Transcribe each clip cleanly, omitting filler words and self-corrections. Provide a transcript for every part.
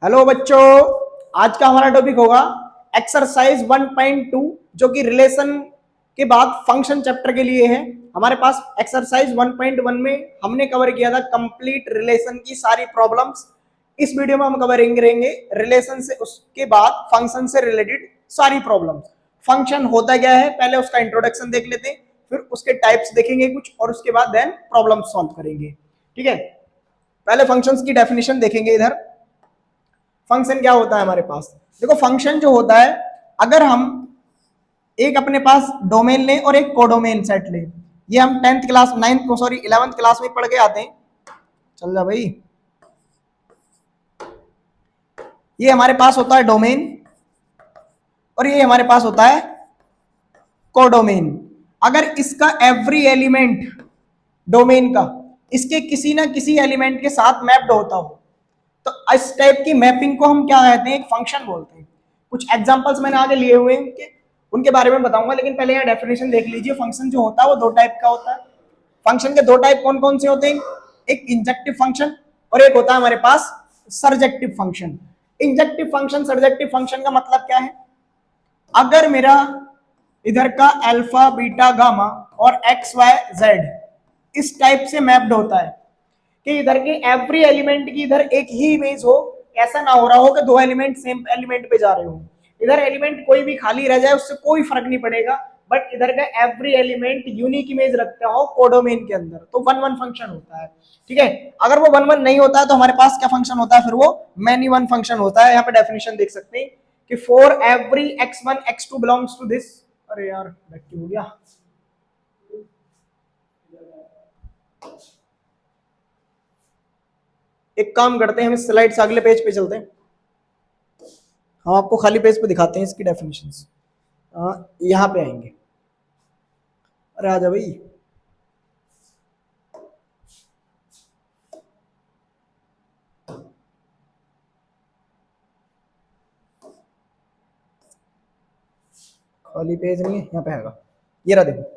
Hello बच्चों, आज का हमारा टॉपिक होगा एक्सरसाइज 1.2 जो कि रिलेशन के बाद फंक्शन चैप्टर के लिए है। हमारे पास एक्सरसाइज 1.1 में हमने कवर किया था कंप्लीट रिलेशन की सारी प्रॉब्लम्स। इस वीडियो में हम कवर करेंगे रिलेशन से उसके बाद फंक्शन से रिलेटेड सारी प्रॉब्लम्स। फंक्शन होता क्या है पहले उसका इंट्रोडक्शन देख लेते हैं, फिर उसके टाइप्स देखेंगे कुछ और उसके बाद देन प्रॉब्लम सॉल्व करेंगे। ठीक है, पहले फंक्शंस की डेफिनेशन देखेंगे। इधर फंक्शन क्या होता है हमारे पास, देखो फंक्शन जो होता है, अगर हम एक अपने पास डोमेन लें और एक कोडोमेन सेट लें, ये हम 10th क्लास 11th क्लास में पढ़ के आते हैं। चल जा भाई, ये हमारे पास होता है डोमेन और ये हमारे पास होता है कोडोमेन। अगर इसका एवरी एलिमेंट डोमेन का इसके किसी ना किसी एलिमेंट के साथ मैप्ड होता हो तो इस टाइप की मैपिंग को हम क्या कहते हैं, एक फंक्शन बोलते हैं। कुछ एग्जांपल्स मैंने आगे लिए हुए हैं उनके बारे में बताऊंगा, लेकिन पहले यहाँ डेफिनेशन देख लीजिए। फंक्शन जो होता है वो दो टाइप का होता है। फंक्शन के दो टाइप कौन कौन से होते हैं, एक इंजेक्टिव फंक्शन और एक होता है हमारे पास surjective function. Injective function surjective function का मतलब क्या है, अगर मेरा इधर का अल्फा बीटा गामा और एक्स वाई जेड इस टाइप से मैप्ड होता है कि इधर के एवरी एलिमेंट की इधर एक ही इमेज हो, ऐसा ना हो रहा हो कि दो एलिमेंट सेम एलिमेंट पे जा रहे हो। इधर एलिमेंट कोई भी खाली रह जाए उससे कोई फर्क नहीं पड़ेगा, बट इधर का एवरी एलिमेंट यूनिक इमेज रखता हो कोडोमेन के अंदर, तो वन वन फंक्शन होता है। ठीक है, अगर वो वन वन नहीं होता है तो हमारे पास क्या फंक्शन होता है, फिर वो मैनी वन फंक्शन होता है। यहाँ पे डेफिनेशन देख सकते हैं कि for every x1 x2 belongs to this, अरे यार बैक हो गया। एक काम करते हैं, हम इस स्लाइड से अगले पेज पे चलते हैं, हम आपको खाली पेज पे दिखाते हैं इसकी डेफिनेशंस। यहाँ पे आएंगे, अरे आजा भाई। खाली पेज नहीं है, यहाँ पे आएगा, ये रहा देखो।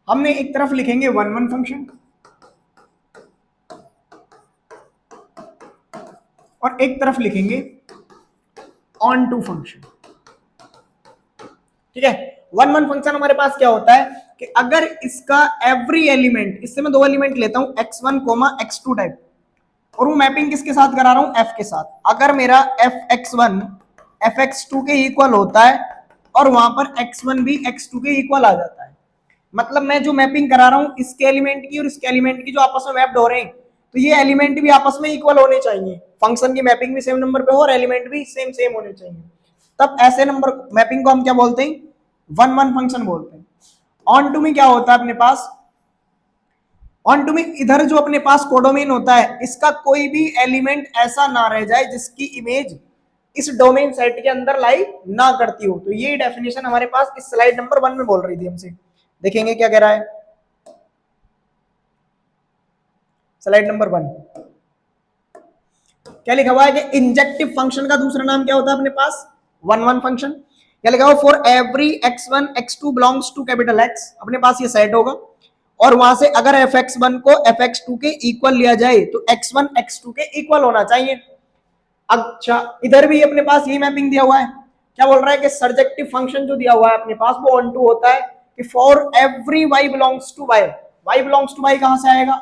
हमने एक तरफ लिखेंगे वन वन फंक्शन और एक तरफ लिखेंगे ऑन टू फंक्शन। ठीक है, वन वन फंक्शन हमारे पास क्या होता है कि अगर इसका एवरी एलिमेंट, इससे मैं दो एलिमेंट लेता हूं x1 x2 टाइप, और वो मैपिंग किसके साथ करा रहा हूं, f के साथ। अगर मेरा fx1 fx2 के इक्वल होता है और वहां पर x1 भी x2 के इक्वल आ जाता है, मतलब मैं जो मैपिंग करा रहा हूं इसके एलिमेंट की और इसके एलिमेंट की जो आपस में मैप्ड हो रहे हैं, तो ये एलिमेंट भी आपस में इक्वल होने चाहिए, फंक्शन की मैपिंग भी सेम नंबर पे हो और एलिमेंट भी सेम सेम होने चाहिए। तब ऐसे नंबर मैपिंग को हम क्या बोलते हैं, वन वन फंक्शन बोलते हैं। ऑन टू में क्या होता है अपने पास, ऑन टू में इधर जो अपने पास कोडोमेन होता है इसका कोई भी एलिमेंट ऐसा ना रह जाए जिसकी इमेज इस डोमेन सेट के अंदर लाई ना करती हो। तो ये डेफिनेशन हमारे पास इस स्लाइड नंबर 1 में बोल रही थी हमसे। देखेंगे क्या कह रहा है, स्लाइड नंबर 1 क्या लिखा हुआ है कि इंजेक्टिव फंक्शन का दूसरा नाम क्या होता है अपने पास, वन वन फंक्शन। क्या लिखा हुआ, for every x1 x2 belongs to capital X, अपने पास ये सेट होगा और वहां से अगर fx1 को fx2 के इक्वल लिया जाए तो x1 x2 के इक्वल होना चाहिए। अच्छा, इधर भी अपने पास ये मैपिंग दिया हुआ है, क्या बोल रहा है कि सर्जेक्टिव फंक्शन जो दिया हुआ है अपने पास वो ऑन टू होता है कि for every y belongs to y, y belongs to y कहां से आएगा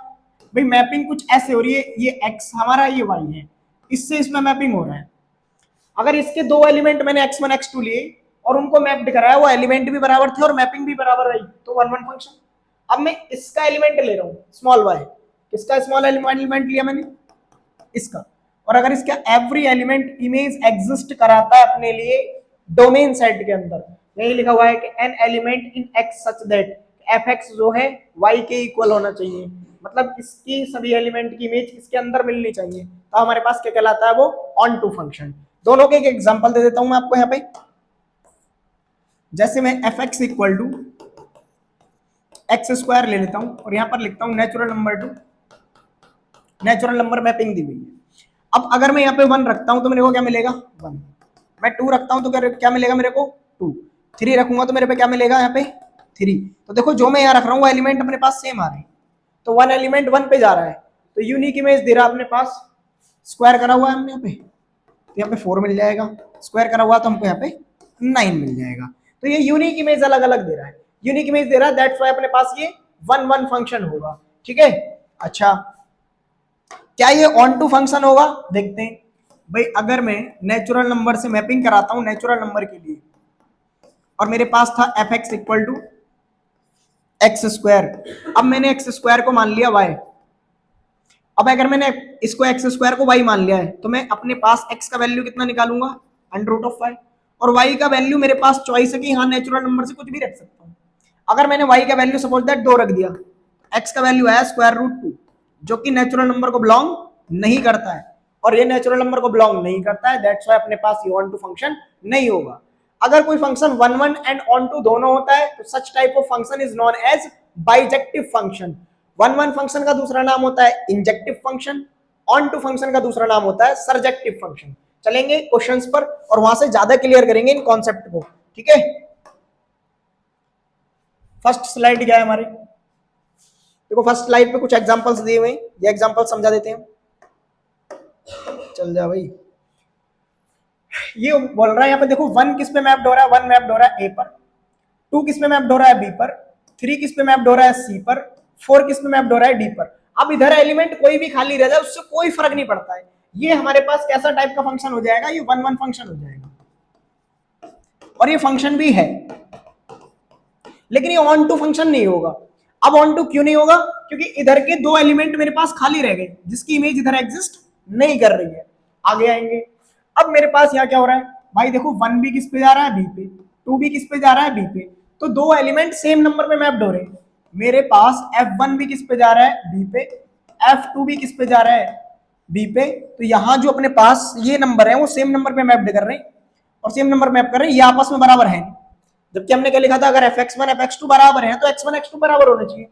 भाई, मैपिंग कुछ ऐसे हो रही है, ये x हमारा ये y है, इससे इसमें मैपिंग हो रहा है। अगर इसके दो एलिमेंट मैंने x1 x2 लिए और उनको मैप्ड कराया, वो एलिमेंट भी बराबर थे और मैपिंग भी बराबर रही, तो वन वन फंक्शन। अब मैं इसका एलिमेंट ले रहा हूं स्मॉल y, किसका स्मॉल एलिमेंट लिया मैंने, इसका, और अगर इसका एवरी एलिमेंट इमेज एग्जिस्ट कराता है अपने लिए डोमेन सेट के अंदर, यही लिखा हुआ है कि N element in x such that fx जो है y के इक्वल होना चाहिए, मतलब इसकी सभी एलिमेंट की इमेज इसके अंदर मिलनी चाहिए, तो हमारे पास क्या कहलाता है वो ऑन टू फंक्शन। दोनों के एक एग्जांपल दे देता हूं मैं आपको यहाँ पे, जैसे मैं fx equal to x square ले लेता हूं और यहां पर लिखता हूं natural number to, natural number mapping दी हुई है। अब अगर मैं यहाँ पे 1 रखता हूं तो मेरे को क्या मिलेगा 1, मैं 2 रखता हूं तो क्या मिलेगा मेरे को 2, 3 रखूंगा तो मेरे पे क्या मिलेगा यहाँ पे 3। तो देखो जो मैं यहाँ रख रहा हूँ वो एलिमेंट अपने पास सेम आ रहे हैं, तो वन एलिमेंट वन पे जा रहा है, तो यूनिक इमेज दे रहा है अपने पास, स्क्वायर करा हुआ है हमने यहाँ पे, तो यहाँ पे 4 मिल जाएगा, स्क्वायर करा हुआ तो हमको यहाँ पे 9 मिल जाएगा। तो ये यूनिक इमेज अलग अलग दे रहा है, यूनिक इमेज दे रहा है, दैट्स व्हाई अपने पास ये 1 1 फंक्शन होगा। ठीक है, अच्छा क्या ये ऑन टू फंक्शन होगा, देखते हैं भाई। अगर मैं नेचुरल नंबर से मैपिंग कराता हूं नेचुरल नंबर के लिए, और मेरे पास था F X equal to x square, अब मैंने एक्स स्क्वायर को मान लिया वाई, अब अगर मैंने इसको एक्स स्क्वायर को वाई मान लिया है, तो मैं अपने पास एक्स का वैल्यू कितना निकालूंगा, अंडर रूट ऑफ वाई, और वाई का वैल्यू मेरे पास चॉइस है कि हाँ नेचुरल नंबर से कुछ भी रख सकता हूँ। अगर मैंने वाई का वैल्यू सपोज दैट 2 रख दिया, एक्स का वैल्यू है स्क्वायर रूट 2, जो कि नेचुरल नंबर को बिलोंग नहीं करता है, और ये नेचुरल नंबर को बिलोंग नहीं करता है, दैट्स व्हाई अपने पास ये ऑन टू फंक्शन नहीं होगा। अगर कोई फंक्शन 1 1 एंड ऑन टू दोनों होता है, तो such type of function is known as bijective function. 1 1 function का दूसरा नाम होता है injective function, onto function का दूसरा नाम होता है सर्जेक्टिव फंक्शन। चलेंगे क्वेश्चंस पर और वहां से ज्यादा क्लियर करेंगे इन कॉन्सेप्ट को। ठीक है, फर्स्ट स्लाइड क्या है हमारे, देखो फर्स्ट स्लाइड पे कुछ एग्जांपल्स दिए हुए हैं, ये एग्जांपल समझा देते हैं। चल जा भाई, ये बोल रहा है यहाँ पे देखो, 1 किस पे मैप्ड हो रहा है, 1 मैप्ड हो रहा है ए पर, 2 किस पे मैप्ड हो रहा है बी पर, 3 किस पे मैप्ड हो रहा है सी पर, 4 किस पे मैप्ड हो रहा है डी पर। अब इधर एलिमेंट कोई भी खाली रह जाए उससे कोई फर्क नहीं पड़ता है, ये हमारे पास कैसा टाइप का फंक्शन हो जाएगा, ये 1 1 फंक्शन हो जाएगा, और ये फंक्शन भी है, लेकिन ये ऑन टू फंक्शन नहीं होगा। अब ऑन टू क्यों नहीं होगा, क्योंकि इधर के 2 एलिमेंट मेरे पास खाली रह गए, जिसकी इमेज इधर एग्जिस्ट नहीं कर रही है, आगे आएंगे। अब मेरे पास यहाँ क्या हो रहा है भाई, देखो 1 भी किस पे जा रहा है बी पे, 2 भी किस पे जा रहा है बी पे, तो 2 एलिमेंट सेम नंबर पे मैप्ड हो रहे हैं। मेरे पास F1 भी किस पे जा रहा है बी पे, F2 भी किस पे जा रहा है बी पे, तो यहाँ जो अपने पास ये नंबर है वो सेम नंबर पे मैप्ड कर रहे हैं, और सेम नंबर मैप कर रहे हैं, ये आपस में बराबर है। जबकि हमने क्या लिखा था, अगर fx1 fx2 बराबर है तो x1 x2 बराबर होना चाहिए।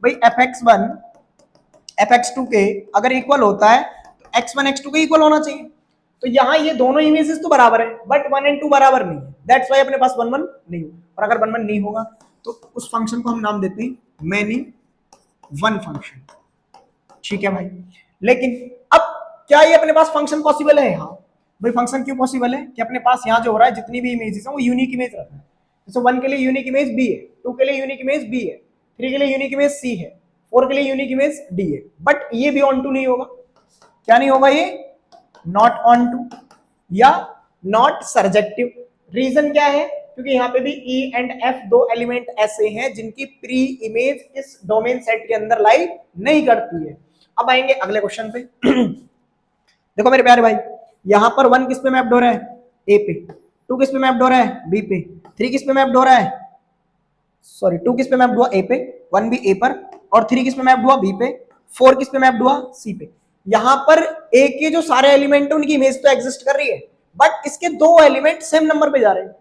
भाई fx1 fx2 के अगर इक्वल होता है तो x1 x2 के इक्वल होना चाहिए, तो यहाँ ये दोनों इमेजेस तो बराबर है, बट 1 और 2 बराबर नहीं है, दैट्स व्हाई अपने पास 1 1 नहीं होगा। और अगर 1 1 नहीं होगा तो उस फंक्शन को हम नाम देते हैं मैनी वन फंक्शन। ठीक है भाई, लेकिन अब क्या ये अपने पास फंक्शन पॉसिबल है, हाँ भाई फंक्शन क्यों पॉसिबल है कि अपने पास यहाँ जो हो रहा है जितनी भी इमेजेस है वो यूनिक इमेज रखना है। जैसे 1 के लिए यूनिक इमेज बी है, 2 के लिए यूनिक इमेज बी है, 3 के लिए यूनिक इमेज सी है, 4 के लिए यूनिक इमेज डी है, बट ये भी ऑन टू नहीं होगा। क्या नहीं होगा, ये नॉट ऑन टू या नॉट सर्जेक्टिव। रीजन क्या है, क्योंकि यहाँ पे भी ई एंड एफ 2 एलिमेंट ऐसे हैं जिनकी प्री इमेज इस डोमेन सेट के अंदर लाई नहीं करती है। अब आएंगे अगले क्वेश्चन पे। देखो मेरे प्यारे भाई, यहां पर 1 किस पे मैप्ड हो रहा है ए पे, 2 किस पे मैप्ड हो रहा है बी पे, 3 किस पे मैप्ड हो रहा है, सॉरी 2 किस पे मैप्ड हुआ ए पे, 1 भी ए पर, और 3 किस पे मैप्ड हुआ बी पे, 4 किस पे मैप्ड हुआ सी पे। यहां पर ए के जो सारे एलिमेंट है उनकी इमेज तो एग्जिस्ट कर रही है, बट इसके 2 एलिमेंट सेम नंबर पे जा रहे हैं।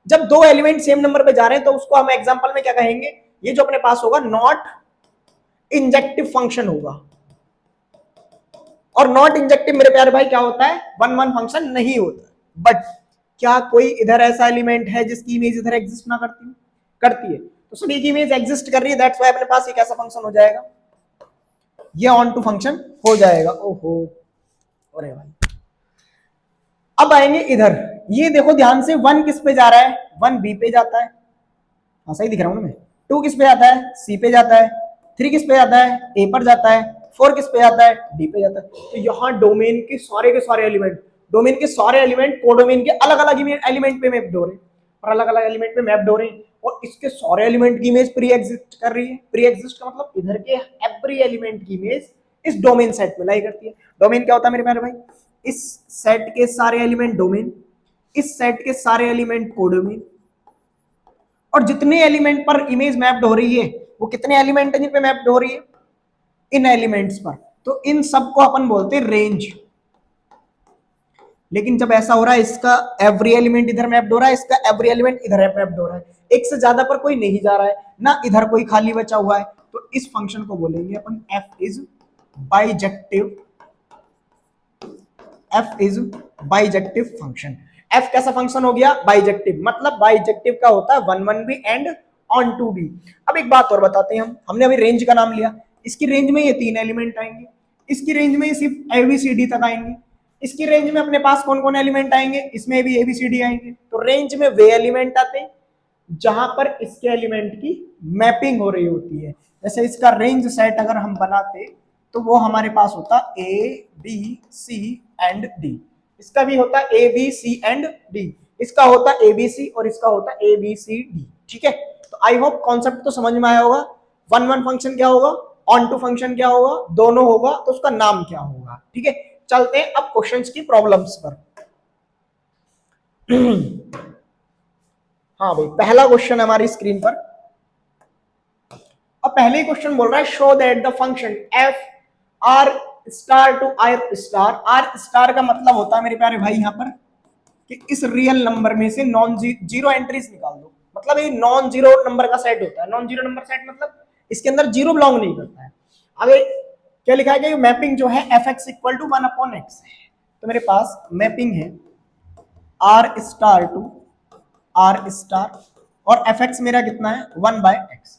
जब 2 एलिमेंट सेम नंबर पे जा रहे हैं तो उसको हम एग्जांपल में क्या कहेंगे, ये जो अपने पास होगा नॉट इंजेक्टिव फंक्शन होगा। और नॉट इंजेक्टिव मेरे प्यारे भाई क्या होता है, 1 1 फंक्शन नहीं होता। बट क्या कोई इधर ऐसा एलिमेंट है जिसकी इमेज इधर एग्जिस्ट ना करती करती है, तो सभी की इमेज एग्जिस्ट कर रही है, दैट्स व्हाई अपने पास ये कैसा फंक्शन हो जाएगा, ये ऑन टू फंक्शन हो जाएगा। ओहो, अरे भाई अब आएंगे इधर, ये देखो ध्यान से, 1 किस पे जा रहा है, 1 बी पे जाता है, हाँ सही दिख रहा हूं ना मैं, 2 किस पे जाता है सी पे जाता है, 3 किस पे जाता है ए पर जाता है, 4 किस पे जाता है डी पे जाता है। तो यहाँ डोमेन के सारे एलिमेंट, डोमेन के सारे एलिमेंट कोडोमेन के अलग अलग एलिमेंट पे मैप्ड हो रहे हैं, और अलग अलग एलिमेंट पे मैप्ड हो रहे हैं, और इसके सारे एलिमेंट की इमेज प्री एग्जिस्ट कर रही है। प्री एग्जिस्ट का मतलब इधर के एवरी एलिमेंट की इमेज इस डोमेन सेट में लाई करती है। डोमेन क्या होता है मेरे प्यारे भाई, इस सेट के सारे एलिमेंट डोमेन, इस सेट के सारे एलिमेंट कोडोमेन, और जितने एलिमेंट पर इमेज मैप्ड हो रही है वो कितने एलिमेंट है जिन पे मैप्ड हो रही है, इन एलिमेंट्स पर, तो इन सबको अपन बोलते हैं रेंज। लेकिन जब ऐसा हो रहा है, इसका एवरी एलिमेंट इधर मैप्ड हो रहा है, इसका एवरी एलिमेंट इधर मैप्ड हो रहा है, एक से ज्यादा पर कोई नहीं जा रहा है ना, इधर कोई खाली बचा हुआ है, तो इस फंक्शन को बोलेंगे अपन f is bijective. F is bijective function. F कैसा फंक्शन हो गया, बाइजेक्टिव, मतलब बाइजेक्टिव का होता है 1 1 भी एंड ऑन टू भी। अब एक बात और बताते हैं, हमने अभी रेंज का नाम लिया, इसकी रेंज में ये 3 एलिमेंट आएंगे, इसकी रेंज में सिर्फ ABCD तक आएंगे, इसकी रेंज में अपने पास कौन कौन एलिमेंट आएंगे, इसमें भी ABCD आएंगे। तो रेंज में वे एलिमेंट आते हैं जहां पर इसके एलिमेंट की मैपिंग हो रही होती है। जैसे इसका रेंज सेट अगर हम बनाते तो वो हमारे पास होता ABC एंड D, इसका भी होता ABC एंड D, इसका होता ABC और इसका होता ABCD। ठीक है, तो आई होप कॉन्सेप्ट तो समझ में आया होगा। वन वन फंक्शन क्या होगा, ऑन टू फंक्शन क्या होगा, दोनों होगा तो उसका नाम क्या होगा। ठीक है, चलते हैं अब क्वेश्चंस की प्रॉब्लम्स पर। हाँ भाई, पहला क्वेश्चन हमारी स्क्रीन पर। अब पहले ही क्वेश्चन बोल रहा है show that the function F R star to R star, R star का मतलब होता है मेरे प्यारे भाई यहाँ पर कि इस रियल नंबर में से नॉन जीरो एंट्रीज निकाल दो। मतलब ये नॉन जीरो नंबर का सेट होता है। नॉन जीरो नंबर सेट मतलब इसके अंदर जीरो बिलोंग नहीं करता है। आगे क्या लिखा है कि मैपिंग जो है F X equal to 1/x है। तो मेरे पास मैपिंग है R star to R star और एफ एक्स मेरा कितना है 1/x।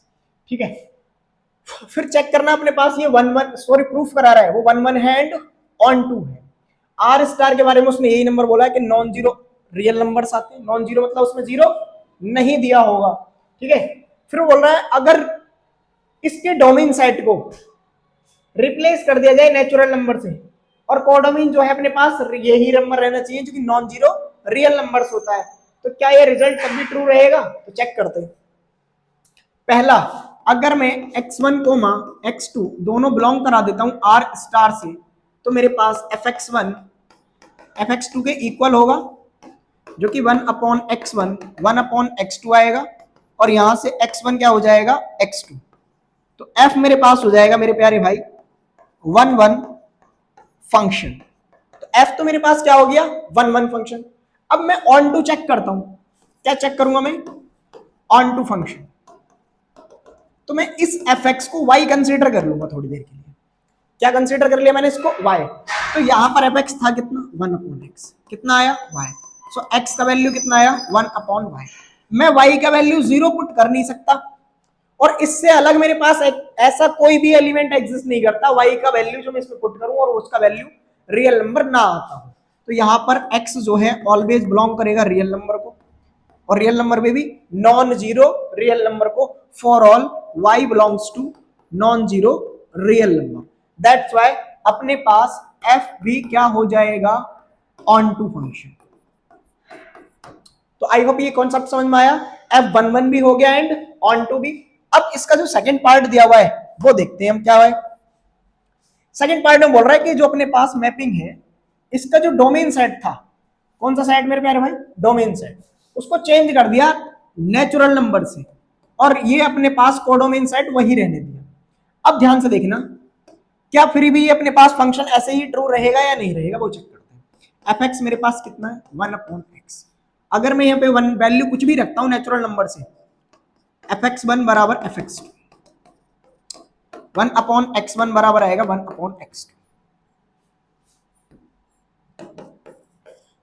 ठीक है, फिर चेक करना अपने पास ये 1 सॉरी प्रूफ करा रहा है वो 1 है एंड ऑन टू है। आर स्टार के बारे में उसने यही नंबर बोला है कि नॉन जीरो रियल नंबर्स आते हैं। नॉन जीरो मतलब उसमें जीरो नहीं दिया होगा। ठीक है, फिर वो बोल रहा है अगर इसके डोमेन सेट को रिप्लेस कर दिया जाए नेचुरल नंबर से और कोडोमेन जो है अपने पास यही नंबर रहना चाहिए जो कि नॉन जीरो रियल नंबर्स होता है, तो क्या ये रिजल्ट तब भी ट्रू रहेगा? तो चेक करते हैं। पहला, अगर मैं x1 कोमा x2 दोनों बिलोंग करा देता हूं r स्टार से तो मेरे पास fx1 fx2 के इक्वल होगा जो कि 1/x1 1/x2 आएगा और यहां से x1 क्या हो जाएगा x2। तो f मेरे पास हो जाएगा मेरे प्यारे भाई 1 फंक्शन। तो f तो मेरे पास क्या हो गया 1 फंक्शन। अब मैं ऑन टू चेक करता हूं, क्या चेक करूंगा मैं ऑन टू फंक्शन। तो मैं इस fx को y कंसीडर कर लूंगा थोड़ी देर के लिए। क्या कंसीडर कर लिया मैंने इसको y। तो यहां पर fx था कितना 1/x, कितना आया y। सो x का वैल्यू कितना आया 1/y। मैं y का वैल्यू 0 पुट कर नहीं सकता और इससे अलग मेरे पास ऐसा कोई भी एलिमेंट एग्जिस्ट नहीं करता y का वैल्यू जो मैं इसमें पुट करूं और उसका वैल्यू रियल नंबर ना आता हो। तो यहां पर x जो है ऑलवेज बिलोंग करेगा रियल नंबर को और रियल नंबर में भी नॉन जीरो रियल नंबर को। For all y belongs to non zero real number. That's why अपने पास f भी क्या हो जाएगा ऑन टू फंक्शन। तो आई होप ये कॉन्सेप्ट समझ में आया। f11 भी हो गया एंड ऑन टू भी। अब इसका जो सेकंड पार्ट दिया हुआ है वो देखते हैं हम क्या है। सेकंड पार्ट में बोल रहा है कि जो अपने पास मैपिंग है इसका जो डोमेन सेट था, कौन सा सेट मेरे प्यारे भाई डोमेन सेट, उसको चेंज कर दिया नेचुरल नंबर से और ये अपने पास कोडोमेन सेट वही रहने दिया। अब ध्यान से देखना क्या फिर भी ये अपने पास फंक्शन ऐसे ही ट्रू रहेगा या नहीं रहेगा वो चेक करते हैं। एफ एक्स मेरे पास कितना है 1/x। अगर मैं यहाँ पे वन वैल्यू कुछ भी रखता हूं नेचुरल नंबर से fx1 बराबर fx2 1/x1 बराबर आएगा 1/x2।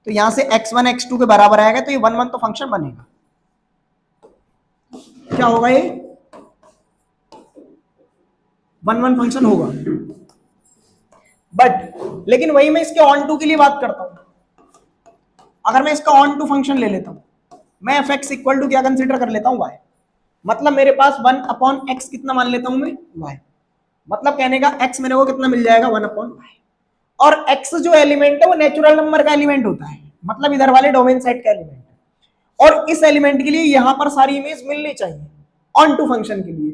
तो यहां से x1 x2 के बराबर आएगा तो ये 1 तो फंक्शन बनेगा। क्या होगा ये 1 फंक्शन होगा। बट लेकिन वही मैं इसके ऑन टू के लिए बात करता हूं। अगर मैं इसका ऑन टू फंक्शन ले लेता हूं, मैं fx इक्वल टू क्या कंसीडर कर लेता हूं y। मतलब मेरे पास 1/x कितना मान लेता हूं मैं y। मतलब कहने का x मेरे को कितना मिल जाएगा 1/y। और x जो एलिमेंट है वो नेचुरल नंबर का एलिमेंट होता है, मतलब इधर वाले डोमेन सेट का एलिमेंट है। और इस एलिमेंट के लिए यहां पर सारी इमेज मिलनी चाहिए ऑन टू फंक्शन के लिए।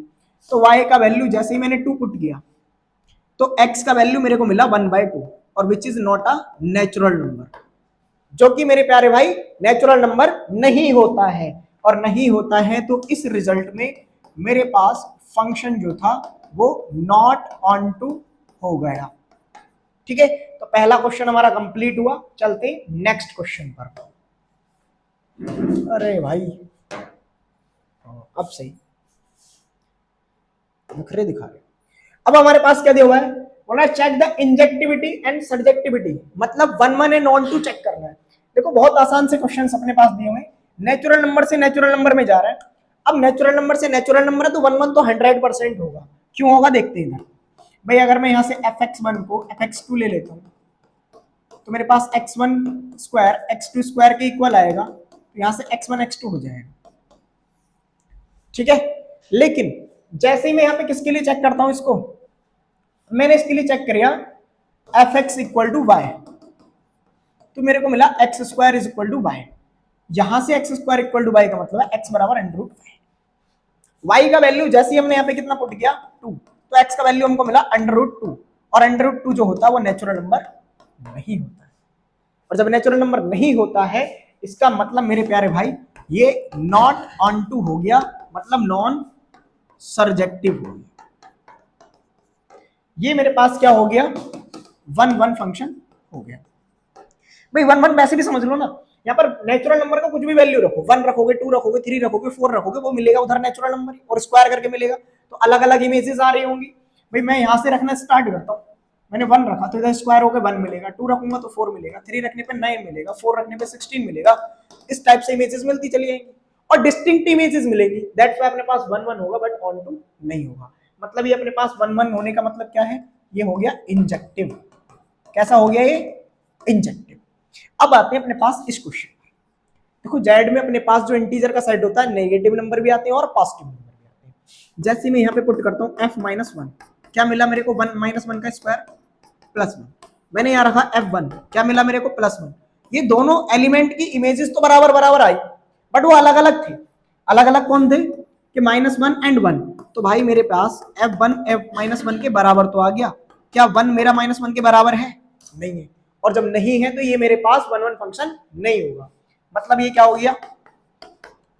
तो y का वैल्यू जैसे ही मैंने 2 पुट किया तो x का वैल्यू मेरे को मिला 1/2 और which is not a natural number, जो कि मेरे प्यारे भाई नेचुरल नंबर नहीं होता है। और नहीं होता है तो इस रिजल्ट में मेरे पास फंक्शन जो था वो नॉट ऑन टू हो गया। ठीक है, तो पहला क्वेश्चन हमारा कंप्लीट हुआ। चलते नेक्स्ट क्वेश्चन पर। अरे भाई अब सही नखरे दिखा रहे। अब हमारे पास क्या दिया हुआ है, बोला check the injectivity and subjectivity, मतलब 1 एंड ऑन टू चेक करना है। देखो बहुत आसान से क्वेश्चंस अपने पास दिए हुए, नेचुरल नंबर से नेचुरल नंबर में जा रहा है। अब नेचुरल नंबर से नेचुरल नंबर है तो 1 तो 100% होगा। क्यों होगा देखते हैं इधर। भाई अगर मैं यहाँ से fx1 को fx2 ले लेता हूँ तो मेरे पास x1 स्क्वायर x2 स्क्वायर के इक्वल आएगा, तो यहाँ से x1 x2 हो जाएगा। ठीक है, लेकिन जैसे ही मैं यहाँ पे किसके लिए चेक करता हूं इसको, मैंने इसके लिए चेक किया fx इक्वल टू वाई, तो मेरे को मिला X square is equal to Y. यहां से X square equal to Y का मतलब है एक्स बराबर अंडर रूट वाई का वैल्यू जैसे हमने यहाँ पे कितना पुट किया 2, तो एक्स का वैल्यू हमको मिला अंडर रूट 2, और अंडर रूट 2 जो होता है वो नेचुरल नंबर नहीं होता है, और जब नेचुरल नंबर नहीं होता है इसका मतलब मेरे प्यारे भाई ये नॉट ऑन टू हो गया, मतलब नॉन सर्जेक्टिव हो गया। ये मेरे पास क्या हो गया 1 1 फंक्शन हो गया। भाई 1 1 वैसे भी समझ लो ना, यहाँ पर नेचुरल नंबर का कुछ भी वैल्यू रखो, 1 रखोगे 2 रखोगे 3 रखोगे 4 रखोगे वो मिलेगा उधर नेचुरल नंबर ही, और स्क्वायर करके मिलेगा, तो अलग अलग इमेजेस आ रही होंगी। भाई मैं यहाँ से रखना स्टार्ट करता हूँ, मैंने 1 रखा तो इधर स्क्वायर होकर 1 मिलेगा, 2 रखूंगा तो 4 मिलेगा, 3 रखने पे 9 मिलेगा, 4 रखने पे 16 मिलेगा। इस टाइप से इमेजेस मिलती चली जाएंगी और डिस्टिंक्ट इमेजेस मिलेगी। दैट्स व्हाई अपने पास 1 1 होगा बट ऑन टू नहीं होगा। मतलब ये अपने पास 1 1 होने का मतलब क्या है, ये हो गया इंजेक्टिव। कैसा हो गया ये इंजेक्टिव। अब आते हैं अपने पास इस क्वेश्चन, देखो जेड में अपने पास जो इंटीजर का सेट होता है नेगेटिव नंबर भी आते हैं और पॉजिटिव नंबर भी आते हैं। जैसे मैं यहाँ पे पुट करता हूँ f माइनस 1, क्या मिला मेरे को 1 माइनस 1 का स्क्वायर प्लस 1, मैंने यहाँ रखा f1, क्या मिला मेरे को प्लस 1। ये दोनों एलिमेंट की इमेजेस तो बराबर बराबर आई बट वो अलग अलग थे। अलग अलग कौन थे कि -1 एंड 1, तो भाई मेरे पास f1 f माइनस 1 के बराबर तो आ गया, क्या 1 मेरा -1 के बराबर है, नहीं है, और जब नहीं है तो ये मेरे पास 1 1 फंक्शन नहीं होगा। मतलब ये क्या हो गया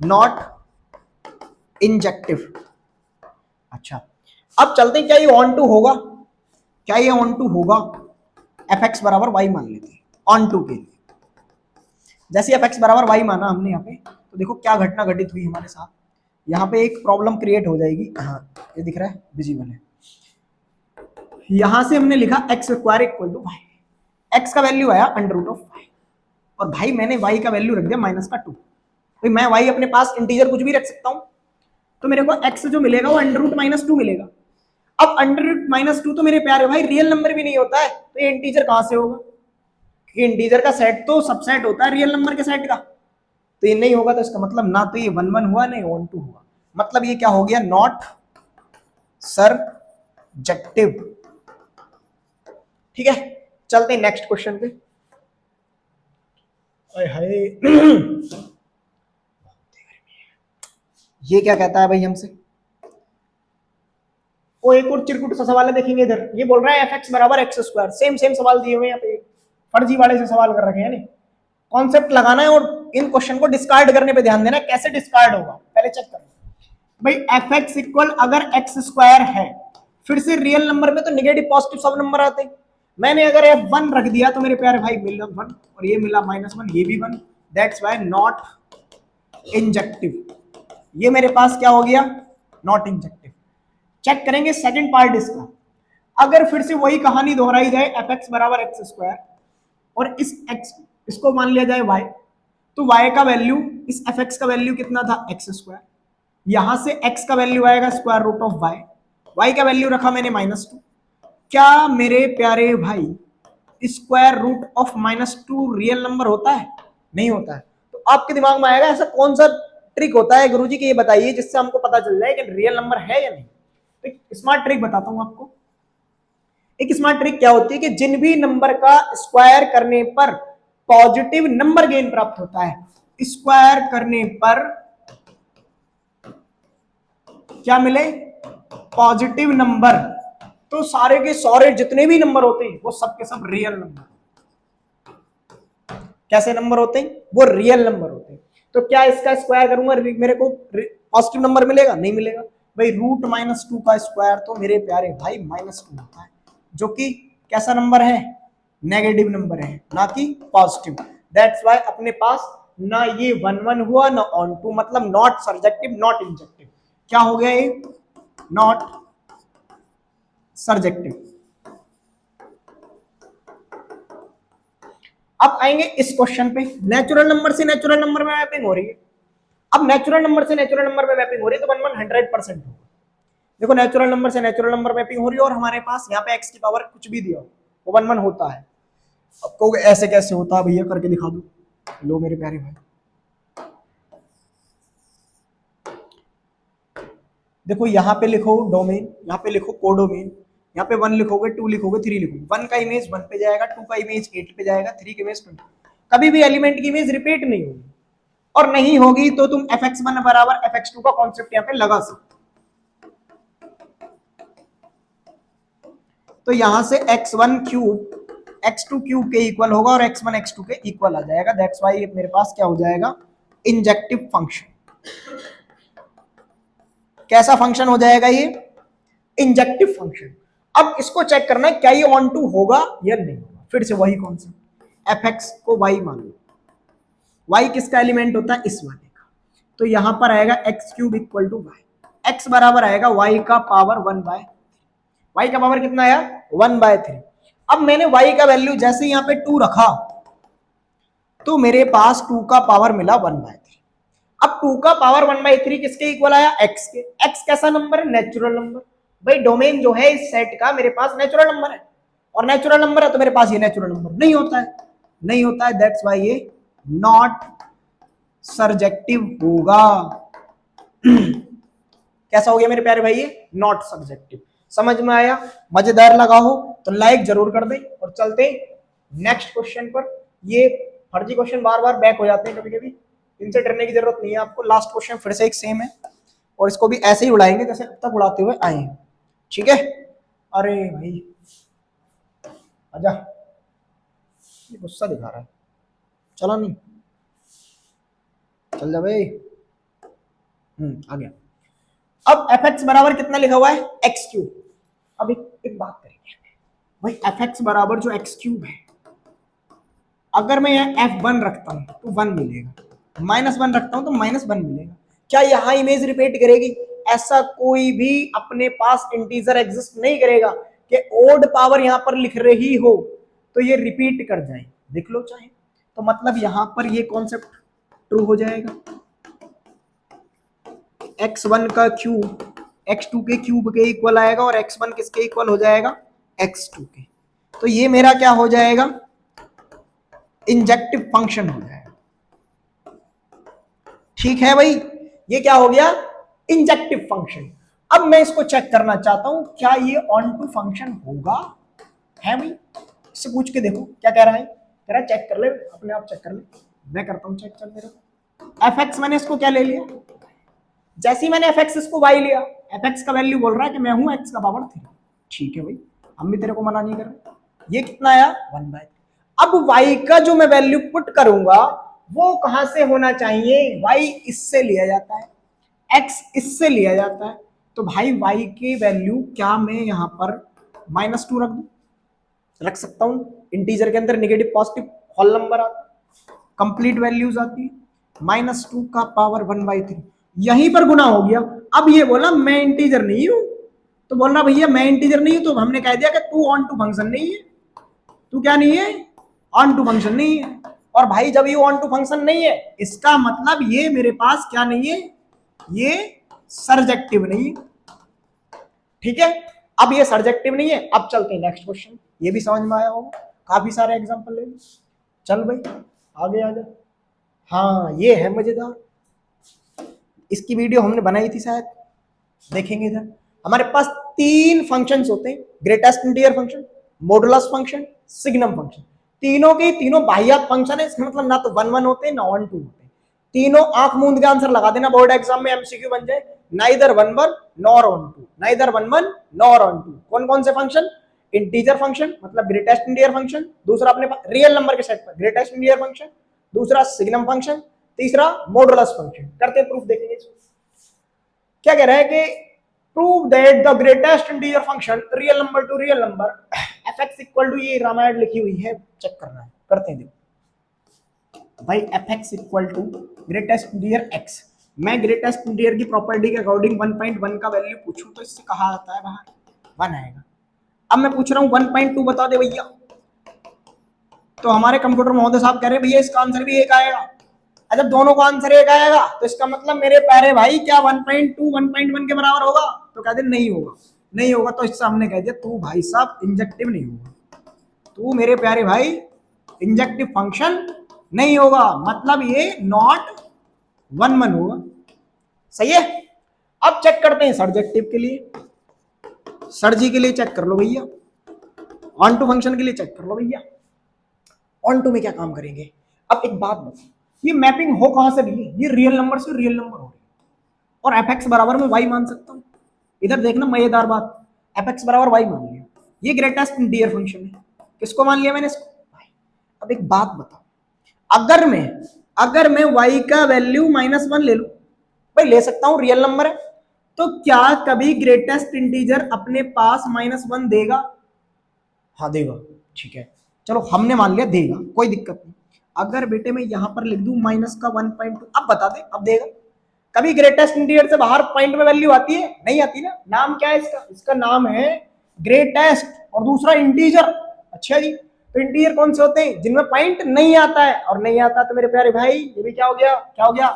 नॉट इंजेक्टिव। अच्छा अब चलते हैं, क्या ये ऑन टू होगा, क्या ये ऑन टू होगा, fx बराबर वाई मान लेते हैं ऑन टू के लिए। जैसे fx बराबर वाई माना हमने यहाँ पे, तो देखो क्या घटना घटित हुई हमारे साथ, यहाँ पे एक प्रॉब्लम क्रिएट हो जाएगी। हाँ ये दिख रहा है विजिबल है, यहां से हमने लिखा X square equal to Y, X का वैल्यू आया अंडर रूट ऑफ वाई, और भाई मैंने वाई का वैल्यू रख दिया -2। भाई मैं वाई अपने पास इंटीजर कुछ भी रख सकता हूं, तो मेरे को एक्स जो मिलेगा वो अंडर रूट -2 मिलेगा। अब अंडर रूट -2 तो मेरे प्यारे भाई रियल नंबर भी नहीं होता है, तो ये इंटीजर कहां से होगा, क्योंकि इंटीजर का सेट तो सबसेट होता है रियल नंबर के सेट का, तो ये नहीं होगा, तो इसका मतलब ना तो ये 1 1 हुआ नहीं 1 2 हुआ, मतलब ये क्या हो गया नॉट सर्जेक्टिव। ठीक है चलते हैं नेक्स्ट क्वेश्चन पे। ये क्या कहता है भाई हमसे, वो एक और चिरकुट सा सवाल है देखेंगे इधर, ये बोल रहा है fx बराबर एक्स स्क्वायर, सेम सवाल दिए हुए यहाँ पे, फर्जी वाले से सवाल कर रखे हैं। नहीं कॉन्सेप्ट लगाना है और इन क्वेश्चन को डिस्कार्ड करने पे ध्यान देना, कैसे डिस्कार्ड होगा पहले चेक करना। भाई fx इक्वल अगर एक्स स्क्वायर है, फिर से रियल नंबर में तो निगेटिव पॉजिटिव सब नंबर आते हैं। मैंने अगर f1 रख दिया तो मेरे प्यारे भाई मिला 1 और ये मिला -1, ये भी 1, दैट्स व्हाई नॉट इंजेक्टिव। ये मेरे पास क्या हो गया नॉट इंजेक्टिव। चेक करेंगे सेकंड पार्ट इसका, अगर फिर से वही कहानी दोहराई जाए fx बराबर एक्स स्क्वायर और इस x इसको मान लिया जाए y, तो y का वैल्यू इस fx का वैल्यू कितना था एक्स स्क्वायर, यहां से x का वैल्यू आएगा स्क्वायर रूट ऑफ y का वैल्यू रखा मैंने -2। क्या मेरे प्यारे भाई square root of -2 real number होता है, नहीं होता है। तो आपके दिमाग में आएगा ऐसा कौन सा ट्रिक होता है गुरुजी की, ये बताइए जिससे हमको पता चल जाए कि रियल नंबर है या नहीं। तो स्मार्ट ट्रिक बताता हूं आपको। एक स्मार्ट ट्रिक क्या होती है कि जिन भी नंबर का स्क्वायर करने पर पॉजिटिव नंबर गेन प्राप्त होता है, स्क्वायर करने पर क्या मिले पॉजिटिव नंबर, तो सारे के सारे जितने भी नंबर होते हैं वो सब के सब रियल नंबर। कैसे नंबर होते हैं, वो रियल नंबर होते हैं। तो क्या इसका स्क्वायर करूंगा मेरे को पॉजिटिव नंबर मिलेगा, नहीं मिलेगा। भाई रूट -2 का स्क्वायर तो मेरे प्यारे भाई -2 होता है, जो कि कैसा नंबर है नेगेटिव नंबर है ना कि पॉजिटिव। दैट्स व्हाई अपने पास ना ये 1 1 हुआ ना ऑन टू, मतलब नॉट सर्जेक्टिव नॉट इंजेक्टिव। क्या हो गया ये नॉट सर्जेक्टिव। अब आएंगे इस क्वेश्चन पे, नेचुरल नंबर से नेचुरल नंबर में मैपिंग हो रही है। अब नेचुरल नंबर से नेचुरल नंबर में मैपिंग हो रही है तो 1 1 100% होगा। देखो नेचुरल नंबर से नेचुरल नंबर मैपिंग हो रही है और हमारे पास यहाँ पे x की पावर कुछ भी दिया हो वो 1 1 होता है। अब कहोगे ऐसे कैसे होता है भैया, करके दिखा दो। लो मेरे प्यारे भाई, देखो यहाँ पे लिखो डोमेन, यहाँ पे लिखो कोडोमेन, यहाँ पे 1 लिखोगे, 2 लिखोगे, 3 लिखोगे। 1 का इमेज 1 पे जाएगा, 2 का इमेज 8 पे जाएगा, 3 का इमेज 20। कभी भी एलिमेंट की इमेज रिपीट नहीं होगी, और नहीं होगी तो तुम fx1 बराबर fx2 का कॉन्सेप्ट यहाँ पे लगा सकते। तो यहां से x1 क्यूब x2 क्यूब के इक्वल होगा और x1 x2 के इक्वल आ जाएगा। दैट्स वाई मेरे पास क्या हो जाएगा, इंजेक्टिव फंक्शन। कैसा फंक्शन हो जाएगा ये, इंजेक्टिव फंक्शन। अब इसको चेक करना है क्या ये ऑन टू होगा या नहीं होगा। फिर से वही कॉन्सेप्ट, fx को y मान लो, y किसका एलिमेंट होता है, इस वाले का। तो यहां पर आएगा x cube equal to y, x बराबर आएगा y का पावर 1 बाय, y का पावर कितना आया 1/3। अब मैंने y का वैल्यू जैसे यहाँ पे 2 रखा तो मेरे पास 2 का पावर मिला 1/3। अब 2 का पावर 1/3 किसके इक्वल आया, x के। x कैसा नंबर है, नेचुरल नंबर। भाई डोमेन जो है इस सेट का मेरे पास नेचुरल नंबर है, और नेचुरल नंबर है तो मेरे पास ये नेचुरल नंबर नहीं होता है, नहीं होता है। दैट्स वाई ये नॉट सर्जेक्टिव होगा। कैसा हो गया मेरे प्यारे भाई, ये नॉट सब्जेक्टिव। समझ में आया, मजेदार लगा हो तो लाइक जरूर कर दें। और चलते नेक्स्ट क्वेश्चन पर। ये फर्जी क्वेश्चन बार बार बैक हो जाते हैं कभी कभी, इनसे डरने की जरूरत नहीं है आपको। लास्ट क्वेश्चन फिर से एक सेम है और इसको भी ऐसे ही उड़ाएंगे जैसे अब तक उड़ाते हुए आए हैं, ठीक है। अरे भाई आजा, ये गुस्सा दिखा रहा है, चला नहीं, चल जा भाई। आ गया। अब fx बराबर कितना लिखा हुआ है, x क्यूब। अब एक बात करेंगे भाई, fx बराबर जो x क्यूब है, अगर मैं यहाँ f1 रखता हूं तो 1 मिलेगा, -1 रखता हूं तो -1 मिलेगा। क्या यहां इमेज रिपीट करेगी, ऐसा कोई भी अपने पास इंटीजर एग्जिस्ट नहीं करेगा कि ओड पावर यहां पर लिख रही हो तो ये रिपीट कर जाए, देख लो चाहे। तो मतलब यहां पर ये कॉन्सेप्ट ट्रू हो जाएगा, x1 का क्यूब x2 के क्यूब के इक्वल आएगा और x1 किसके इक्वल हो जाएगा, x2 के। तो ये मेरा क्या हो जाएगा, इंजेक्टिव फंक्शन हो जाएगा। ठीक है भाई, ये क्या हो गया, इंजेक्टिव फंक्शन। अब मैं इसको चेक करना चाहता हूं क्या ये ऑन टू फंक्शन होगा, है भाई। इससे पूछ के देखो क्या कह रहा है, कह रहा है चेक कर ले, अपने आप चेक कर ले। मैं करता हूं चेक, चल मेरा fx मैंने इसको क्या ले लिया, जैसे ही मैंने fx इसको y लिया, fx का वैल्यू बोल रहा है कि मैं हूं x का पावर 3। ठीक है भाई, हम भी तेरे को मना नहीं कर रहे। ये कितना आया 1/3। अब y का जो मैं वैल्यू पुट करूंगा वो कहां से होना चाहिए, y इससे लिया जाता है, x इससे लिया जाता है। तो भाई y की वैल्यू क्या मैं यहां पर -2 रख दूं, रख सकता हूं। इंटीजर के अंदर नेगेटिव पॉजिटिव होल नंबर आता है, कंप्लीट वैल्यूज आती है। -2 का पावर 1/3 यहीं पर गुना हो गया। अब ये बोला मैं इंटीजर नहीं हूं, तो बोल रहा भैया मैं इंटीजर नहीं हूं, तो हमने कह दिया कि तू ऑन टू फंक्शन नहीं है। तू क्या नहीं है, ऑन टू फंक्शन नहीं है। और भाई जब ये ऑन टू फंक्शन नहीं है इसका मतलब ये मेरे पास क्या नहीं है, ये सर्जेक्टिव नहीं है। ठीक है, अब ये सर्जेक्टिव नहीं है। अब चलते हैं नेक्स्ट क्वेश्चन, ये भी समझ में आया होगा, काफी सारे एग्जांपल ले। चल भाई आगे आ जा। हाँ ये है मजेदार, इसकी वीडियो हमने बनाई थी शायद, देखेंगे इधर। हमारे पास 3 फंक्शंस होते हैं, greatest integer function, modulus function, signum function. तीनों के तीनों बाह्यक फंक्शन है, इसका मतलब ना तो 1 1 होते हैं ना 1 2 होते हैं। तीनों आंख मूंद के आंसर लगा देना, बोर्ड एग्जाम में एमसीक्यू बन जाए। Neither 1 1 nor 1 2, neither 1 1 nor 1 2। कौन कौन से फंक्शन, इंटीजर फंक्शन मतलब ग्रेटेस्ट इंटीजर फंक्शन, दूसरा अपने रियल नंबर के सेट पर ग्रेटेस्ट इंटीजर फंक्शन, दूसरा सिग्नम फंक्शन, तीसरा मॉडुलस फंक्शन। करते प्रूफ देखेंगे। क्या कह रहा है कि prove that the greatest integer function real number to real number fx equal to, ये रामायण लिखी हुई है, चेक करना है, करते हैं। देखो भाई fx equal to greatest integer x, मैं ग्रेटेस्ट इंटीजर की प्रॉपर्टी के अकॉर्डिंग 1.1 का वैल्यू पूछूं तो इससे कहा आता है बाहर 1 आएगा। अब मैं पूछ रहा हूं 1.2 बता दे भैया, तो हमारे कंप्यूटर महोदय साहब कह रहे हैं भैया इसका आंसर भी 1 आएगा। जब दोनों का आंसर 1 आएगा तो इसका मतलब मेरे प्यारे भाई क्या 1.2 1.1 के बराबर होगा, तो तो कहते नहीं होगा, नहीं होगा तो इससे हमने कह दिया तू भाई साहब इंजेक्टिव नहीं होगा, तू मेरे प्यारे भाई इंजेक्टिव फंक्शन नहीं होगा, मतलब ये नॉट 1 1 होगा। सही है। अब चेक करते हैं सर्जेक्टिव के लिए, सर्जी के लिए चेक कर लो भैया, ऑन टू फंक्शन के लिए चेक कर लो भैया। ऑन टू में क्या काम करेंगे? अब एक बात बताओ, ये मैपिंग हो कहां से रही है? ये रियल नंबर से रियल नंबर हो रही है और एफ एक्स बराबर में वाई मान सकता हूं। इधर देखना मजेदार बात, एफ एक्स बराबर वाई मान लिया, ये ग्रेटेस्ट इंटीजर फंक्शन है। किसको मान लिया मैंने? इसको। अब एक बात बताओ, अगर मैं y का वैल्यू -1 ले लूं, भाई ले सकता हूं, रियल नंबर है, तो क्या कभी ग्रेटेस्ट इंटीजर अपने पास -1 देगा? हाँ देगा, ठीक है, चलो हमने मान लिया देगा, कोई दिक्कत नहीं। अगर बेटे मैं यहां पर लिख दूं -1.2, अब बता दे, अब देगा? कभी ग्रेटेस्ट इंटीजर से बाहर पॉइंट में वैल्यू आती है? नहीं आती ना। नाम क्या है इसका? इसका नाम है ग्रेटेस्ट, और दूसरा इंटीजर। अच्छा जी, तो इंटीजर कौन से होते हैं? जिनमें पॉइंट नहीं आता है, और नहीं आता तो मेरे प्यारे भाई ये भी क्या हो गया? क्या हो गया?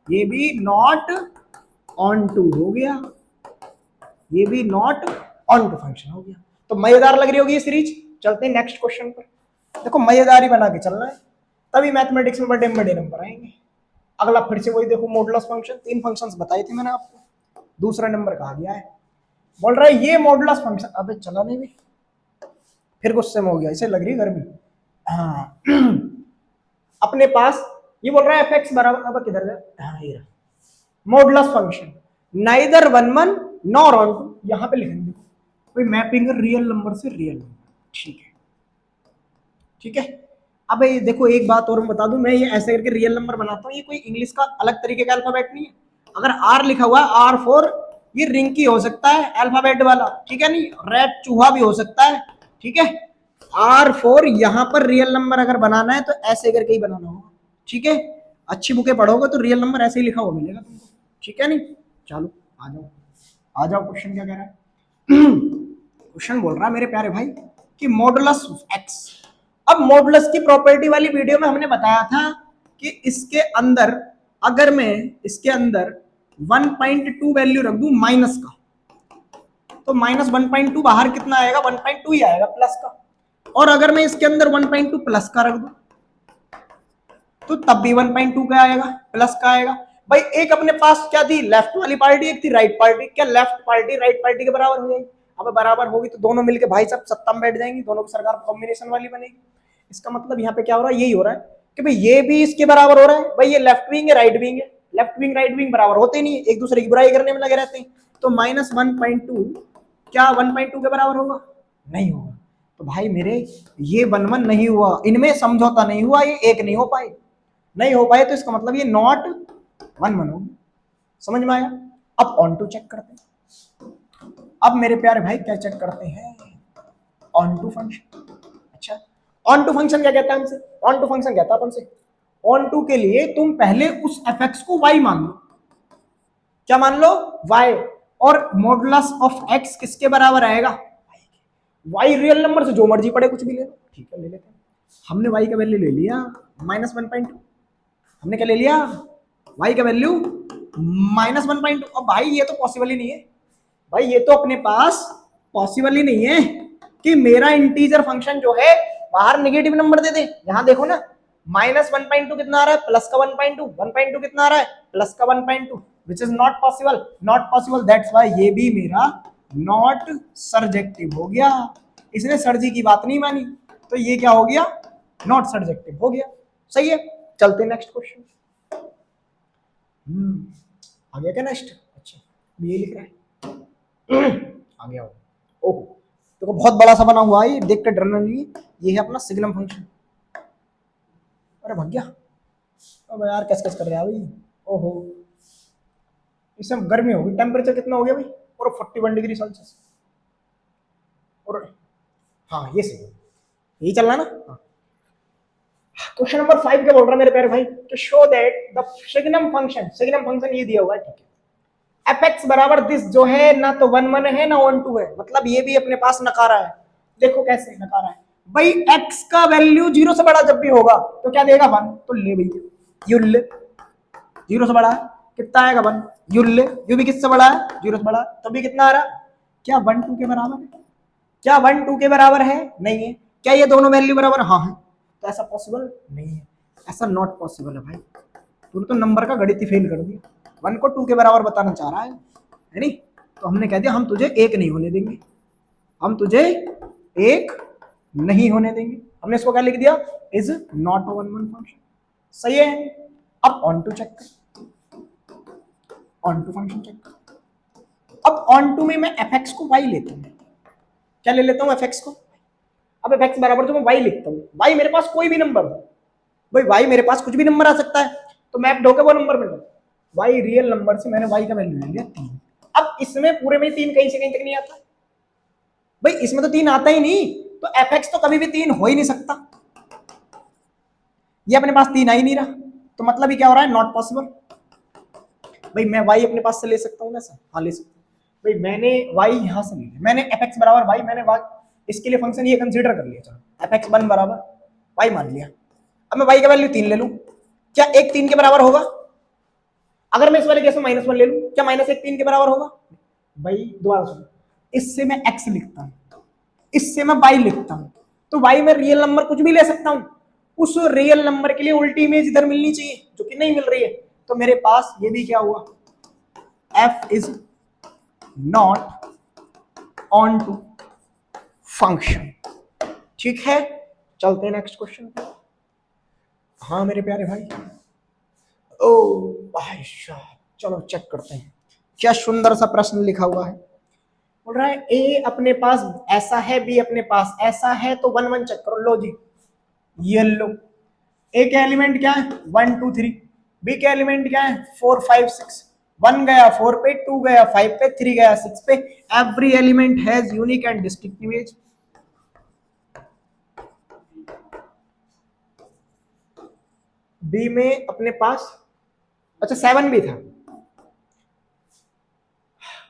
ये भी नॉट ऑन टू हो गया, ये भी नॉट ऑन टू फंक्शन हो गया। तो मजेदार लग रही होगी ये सीरीज। चलते हैं नेक्स्ट क्वेश्चन पर। देखो मजेदारी बना के चलना है, तभी मैथमेटिक्स में बड़े बड़े नंबर आएंगे। अगला फिर से वही देखो, मॉडुलस फंक्शन। 3 फंक्शंस बताए थे मैंने आपको, दूसरा नंबर कहा गया है। बोल रहा है ये मॉडुलस फंक्शन, अबे चला नहीं भी, फिर गुस्से में हो गया, इसे लग रही गर्मी। हाँ अपने पास ये बोल रहा है एफ एक्स बराबर, अब किधर गया? हाँ ये modulus function neither 1 1 nor onto, यहां पे लिखेंगे कोई मैपिंग रियल नंबर से रियल नंबर। ठीक है, ठीक है। अब ये देखो एक बात और मैं बता दूं, मैं ये ऐसे करके रियल नंबर बनाता हूँ, ये कोई इंग्लिश का अलग तरीके का अल्फाबेट नहीं है। अगर आर लिखा हुआ है R4, ये रिंकी हो सकता है अल्फाबेट वाला, ठीक है, नहीं रेड चूहा भी हो सकता है, ठीक है। R4 यहां पर रियल नंबर अगर बनाना है तो ऐसे करके ही बनाना होगा, ठीक है। अच्छी बुकें पढ़ोगे तो रियल नंबर ऐसे ही लिखा हुआ मिलेगा तुमको, ठीक है नहीं। चलो आ जाओ, आ जाओ। क्वेश्चन क्या कह रहा है? क्वेश्चन बोल रहा है मेरे प्यारे भाई कि मॉडुलस एक्स। अब मॉडुलस की प्रॉपर्टी वाली वीडियो में हमने बताया था कि इसके अंदर अगर मैं इसके अंदर 1.2 वैल्यू रख दूं माइनस का, तो -1.2 बाहर कितना आएगा? 1.2 ही आएगा प्लस का। और अगर मैं इसके अंदर 1.2 प्लस का रख दूं तो तब भी 1.2 का आएगा, प्लस का आएगा। भाई एक अपने पास क्या थी? लेफ्ट वाली पार्टी, एक थी राइट पार्टी। क्या लेफ्ट पार्टी राइट पार्टी के बराबर हो जाएगी? अब बराबर होगी तो दोनों मिलके भाई साहब सत्ता में बैठ जाएंगी, दोनों की सरकार कॉम्बिनेशन वाली बनेगी। इसका मतलब यहाँ पे क्या हो रहा है? यही हो रहा है कि भाई ये भी इसके बराबर हो रहा है। भाई ये लेफ्ट विंग है राइट विंग है, लेफ्ट विंग राइट विंग बराबर होते नहीं, एक दूसरे की बुराई करने में लगे रहते हैं। तो -1.2 क्या 1.2 के बराबर होगा? नहीं होगा। तो भाई मेरे ये 1 1 नहीं हुआ, इनमें समझौता नहीं हुआ, ये एक नहीं हो पाए, नहीं हो पाए, तो इसका मतलब ये नॉट 1 1 होगी। समझ में आया? अब ऑन टू चेक करते हैं। अब मेरे प्यारे भाई क्या चेक करते हैं? Onto function. अच्छा, ऑन टू फंक्शन क्या कहता है हमसे? ऑन टू फंक्शन कहता है अपन से ऑन टू के लिए तुम पहले उस एफ एक्स को वाई मान लो। क्या मान लो? वाई। और मॉडुलस ऑफ एक्स किसके बराबर आएगा? वाई रियल नंबर से जो मर्जी पड़े कुछ भी ले लो, ठीक है, ले लेते हैं। हमने वाई का वैल्यू ले लिया -1.2, हमने क्या ले लिया? वाई का वैल्यू -1.2। अब भाई ये तो पॉसिबल ही नहीं है, भाई ये तो अपने पास पॉसिबल ही नहीं है कि मेरा इंटीजर फंक्शन जो है बाहर नेगेटिव नंबर दे दे। यहां देखो ना, -1.2 कितना आ रहा है? प्लस का 1.2, 1.2 कितना आ रहा है? प्लस का 1.2, which is not possible, not possible. That's why ये भी मेरा नॉट सर्जेक्टिव हो गया। इसने सर्जी की बात नहीं मानी, तो ये क्या हो गया? नॉट सर्जेक्टिव हो गया। सही है, चलते नेक्स्ट क्वेश्चन। आ गया क्या नेक्स्ट? अच्छा ये लिख रहा है आ गया। ओहो देखो बहुत बड़ा सा बना हुआ है, ये देख कर डरना नहीं। ये है अपना सिग्नम फंक्शन। अरे भाग गया, अब यार कैसे कैसे कर रहे हैं भाई। ओहो इसमें गर्मी होगी। टेम्परेचर कितना हो गया भाई? और 41 डिग्री सेल्सियस। और हाँ ये सही है, यही चलना ना। क्वेश्चन नंबर 5 क्या बोल रहा है मेरे प्यारे भाई? To show that the signum function ये दिया हुआ है, ठीक है। एफ एक्स बराबर दिस जो है ना तो 1 1 है ना 1 2 है, मतलब ये भी अपने पास नकारा है। देखो कैसे नकारा है भाई, एक्स का वैल्यू 0 से बड़ा जब भी होगा तो क्या देगा? 1। तो ले भैया, यू ले 0 से बड़ा है, कितना आएगा 1। यू ले, यू भी किससे बड़ा है, 0 से बड़ा, तो भी कितना आ रहा, क्या 1 2 के बराबर है, क्या 1 2 के बराबर है, नहीं है। क्या ये दोनों वैल्यू बराबर, हाँ है, तो ऐसा पॉसिबल नहीं है, ऐसा नॉट पॉसिबल है भाई। तूने तो नंबर का गणित ही फेल कर दिया, 1 को 2 के बराबर बताना चाह रहा है नहीं। तो हमने कह दिया हम तुझे एक नहीं होने देंगे, हम तुझे एक नहीं होने देंगे। हमने इसको क्या लिख दिया, is not a one one function. सही है। अब ऑन टू चेक कर, ऑन टू फंक्शन चेक कर। अब ऑन टू में मैं एफ एक्स को वाई लेता हूं, क्या ले लेता हूं, एफ एक्स को। अब एफ एक्स बराबर जो मैं वाई लिखता हूं, वाई मेरे पास कोई भी नंबर हो भाई, वाई मेरे पास कुछ भी नंबर आ सकता है, तो मैप ढोके वो नंबर में वाई रियल नंबर से मैंने वाई का वैल्यू ले लिया 3। अब इसमें पूरे में 3 कहीं से कहीं तक नहीं आता भाई, इसमें तो 3 आता ही नहीं, तो एफ एक्स तो कभी भी 3 हो ही नहीं सकता। ये अपने पास 3 आ ही नहीं रहा, तो मतलब ही क्या हो रहा है, नॉट पॉसिबल। भाई मैं वाई अपने पास से ले सकता हूँ ना सर, हाँ ले सकता हूँ भाई। मैंने वाई यहां से ले लिया, मैंने एफ एक्स बराबर वाई, मैंने इसके लिए फंक्शन ये कंसीडर कर लिया, चलो एफ एक्स 1 बराबर वाई मान लिया। अब मैं वाई का वैल्यू 3 ले लूं, क्या एक 3 के बराबर होगा। अगर मैं इस वाले केस में -1 ले लूं, क्या -1 3 के बराबर होगा भाई। दोबारा सुनो, इससे मैं x लिखता हूं, इससे मैं y लिखता हूं, तो y में रियल नंबर कुछ भी ले सकता हूं, उस रियल नंबर के लिए उल्टी इमेज इधर मिलनी चाहिए, जो कि नहीं मिल रही है। तो मेरे पास ये भी क्या हुआ, f is not onto function. ठीक है, चलते हैं नेक्स्ट क्वेश्चन पे। हाँ मेरे प्यारे भाई, ओ भाई साहब, चलो चेक करते हैं क्या सुंदर सा प्रश्न लिखा हुआ है। बोल रहा है ए अपने पास ऐसा है, बी अपने पास ऐसा है, तो 1 1 चेक करो। लो जी, ये लो, ए के एलिमेंट क्या है 1 2 3, बी के एलिमेंट क्या है 4 5 6, 1 गया 4 पे, 2 गया 5 पे, 3 गया 6 पे। Every element has unique and distinct image. B में अपने पास, अच्छा 7 भी था,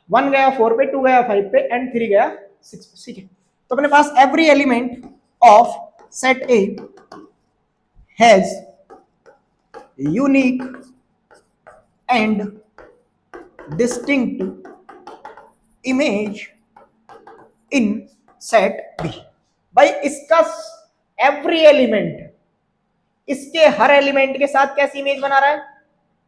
1 गया 4 पे, 2 गया 5 पे एंड 3 गया 6 पे। ठीक है, तो अपने पास every element of set A has unique and distinct image in set B. भाई इसका एवरी एलिमेंट, इसके हर एलिमेंट के साथ कैसी इमेज बना रहा है,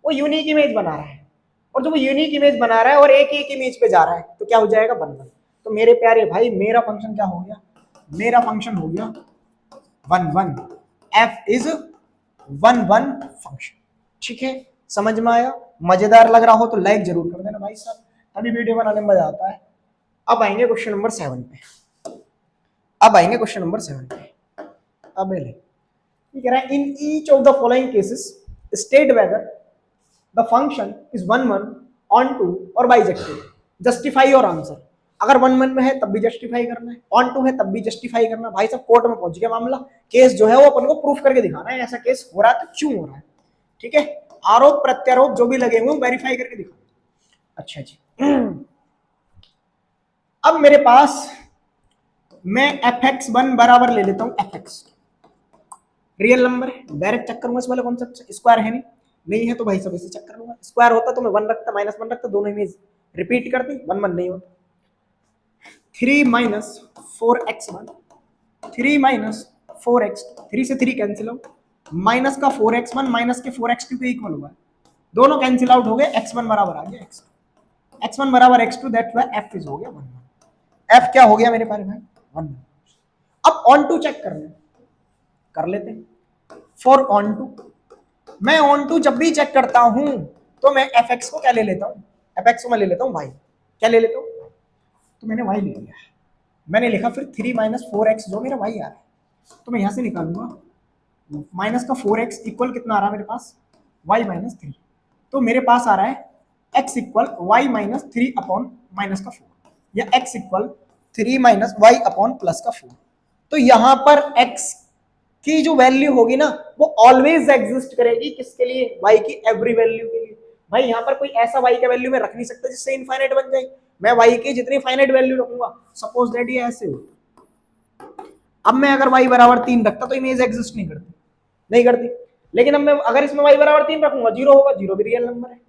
वो यूनिक इमेज बना रहा है, और जो वो यूनिक इमेज बना रहा है और एक एक इमेज पे जा रहा है, तो क्या हो जाएगा 1 1। तो मेरे प्यारे भाई मेरा फंक्शन क्या हो गया, मेरा फंक्शन हो गया 1 1, f इज 1 1 फंक्शन। ठीक है, समझ में आया, मजेदार लग रहा हो तो लाइक जरूर कर देना भाई साहब, तभी वीडियो बनाने में मजा आता है। अब आएंगे क्वेश्चन नंबर 7 पे, अब आएंगे क्वेश्चन नंबर 7 पे। अब ले ये कह रहा है in each of the following cases state whether the function is 1 1 onto or bijective, justify your answer. अगर 1 1 में है तब भी जस्टिफाई करना है, ऑन टू है तब भी जस्टिफाई करना। भाई साहब कोर्ट में पहुंच गया मामला, केस जो है वो अपन को प्रूफ करके दिखाना है, ऐसा केस हो रहा है तो क्यों हो रहा है। ठीक है, आरोप प्रत्यारोप जो भी लगे हुए वेरीफाई करके दिखाना। अच्छा जी, अब मेरे पास मैं एफ एक्स 1 बराबर ले लेता हूं, एफ एक्स रियल नंबर है, डायरेक्ट चेक करूंगा इस वाले कॉन्सेप्ट से। स्क्वायर है नहीं है तो भाई सब इसे चेक कर लूंगा। स्क्वायर होता तो मैं 1 रखता, -1 रखता, दोनों इमेज रिपीट करती, 1 1 नहीं होता। 3 - 4x1, 3 - 4x2, 3 से 3 कैंसिल आउट, माइनस का 4x1 माइनस के 4x2 के इक्वल हुआ है, दोनों कैंसिल आउट हो गए, x1 बराबर आ गया x2, x1 बराबर x2, that's why f is हो गया 1 1। f क्या हो गया मेरे प्यारे भाई 1 1। अब ऑन टू चेक करना कर लेते हैं। फॉर ऑन टू, मैं ऑन टू जब भी चेक करता हूं तो मैं एफ एक्स को क्या ले लेता हूं, एफ एक्स को मैं ले लेता हूं वाई, क्या ले लेता हूं, तो मैंने वाई ले लिया, मैंने लिखा फिर 3 - 4x जो मेरा वाई आ रहा है, तो मैं यहां से निकालूंगा माइनस का 4x इक्वल कितना आ रहा है मेरे पास y - 3, तो मेरे पास आ रहा है x equal y - 3 upon minus का 4, या x equal 3 - y upon plus का 4। तो यहां पर x की जो वैल्यू होगी ना वो ऑलवेज एग्जिस्ट करेगी, किसके लिए, y की एवरी वैल्यू के लिए। भाई यहां पर कोई ऐसा y का वैल्यू मैं रख नहीं सकता जिससे इनफाइनाइट बन जाए, मैं y की जितनी फाइनाइट वैल्यू रखूंगा, सपोज दैट ये ऐसे हो। अब मैं अगर y बराबर 3 रखता तो इमेज एग्जिस्ट नहीं करती, नहीं करती। लेकिन अब मैं अगर इसमें y बराबर 3 रखूंगा 0 होगा, 0 भी रियल नंबर है।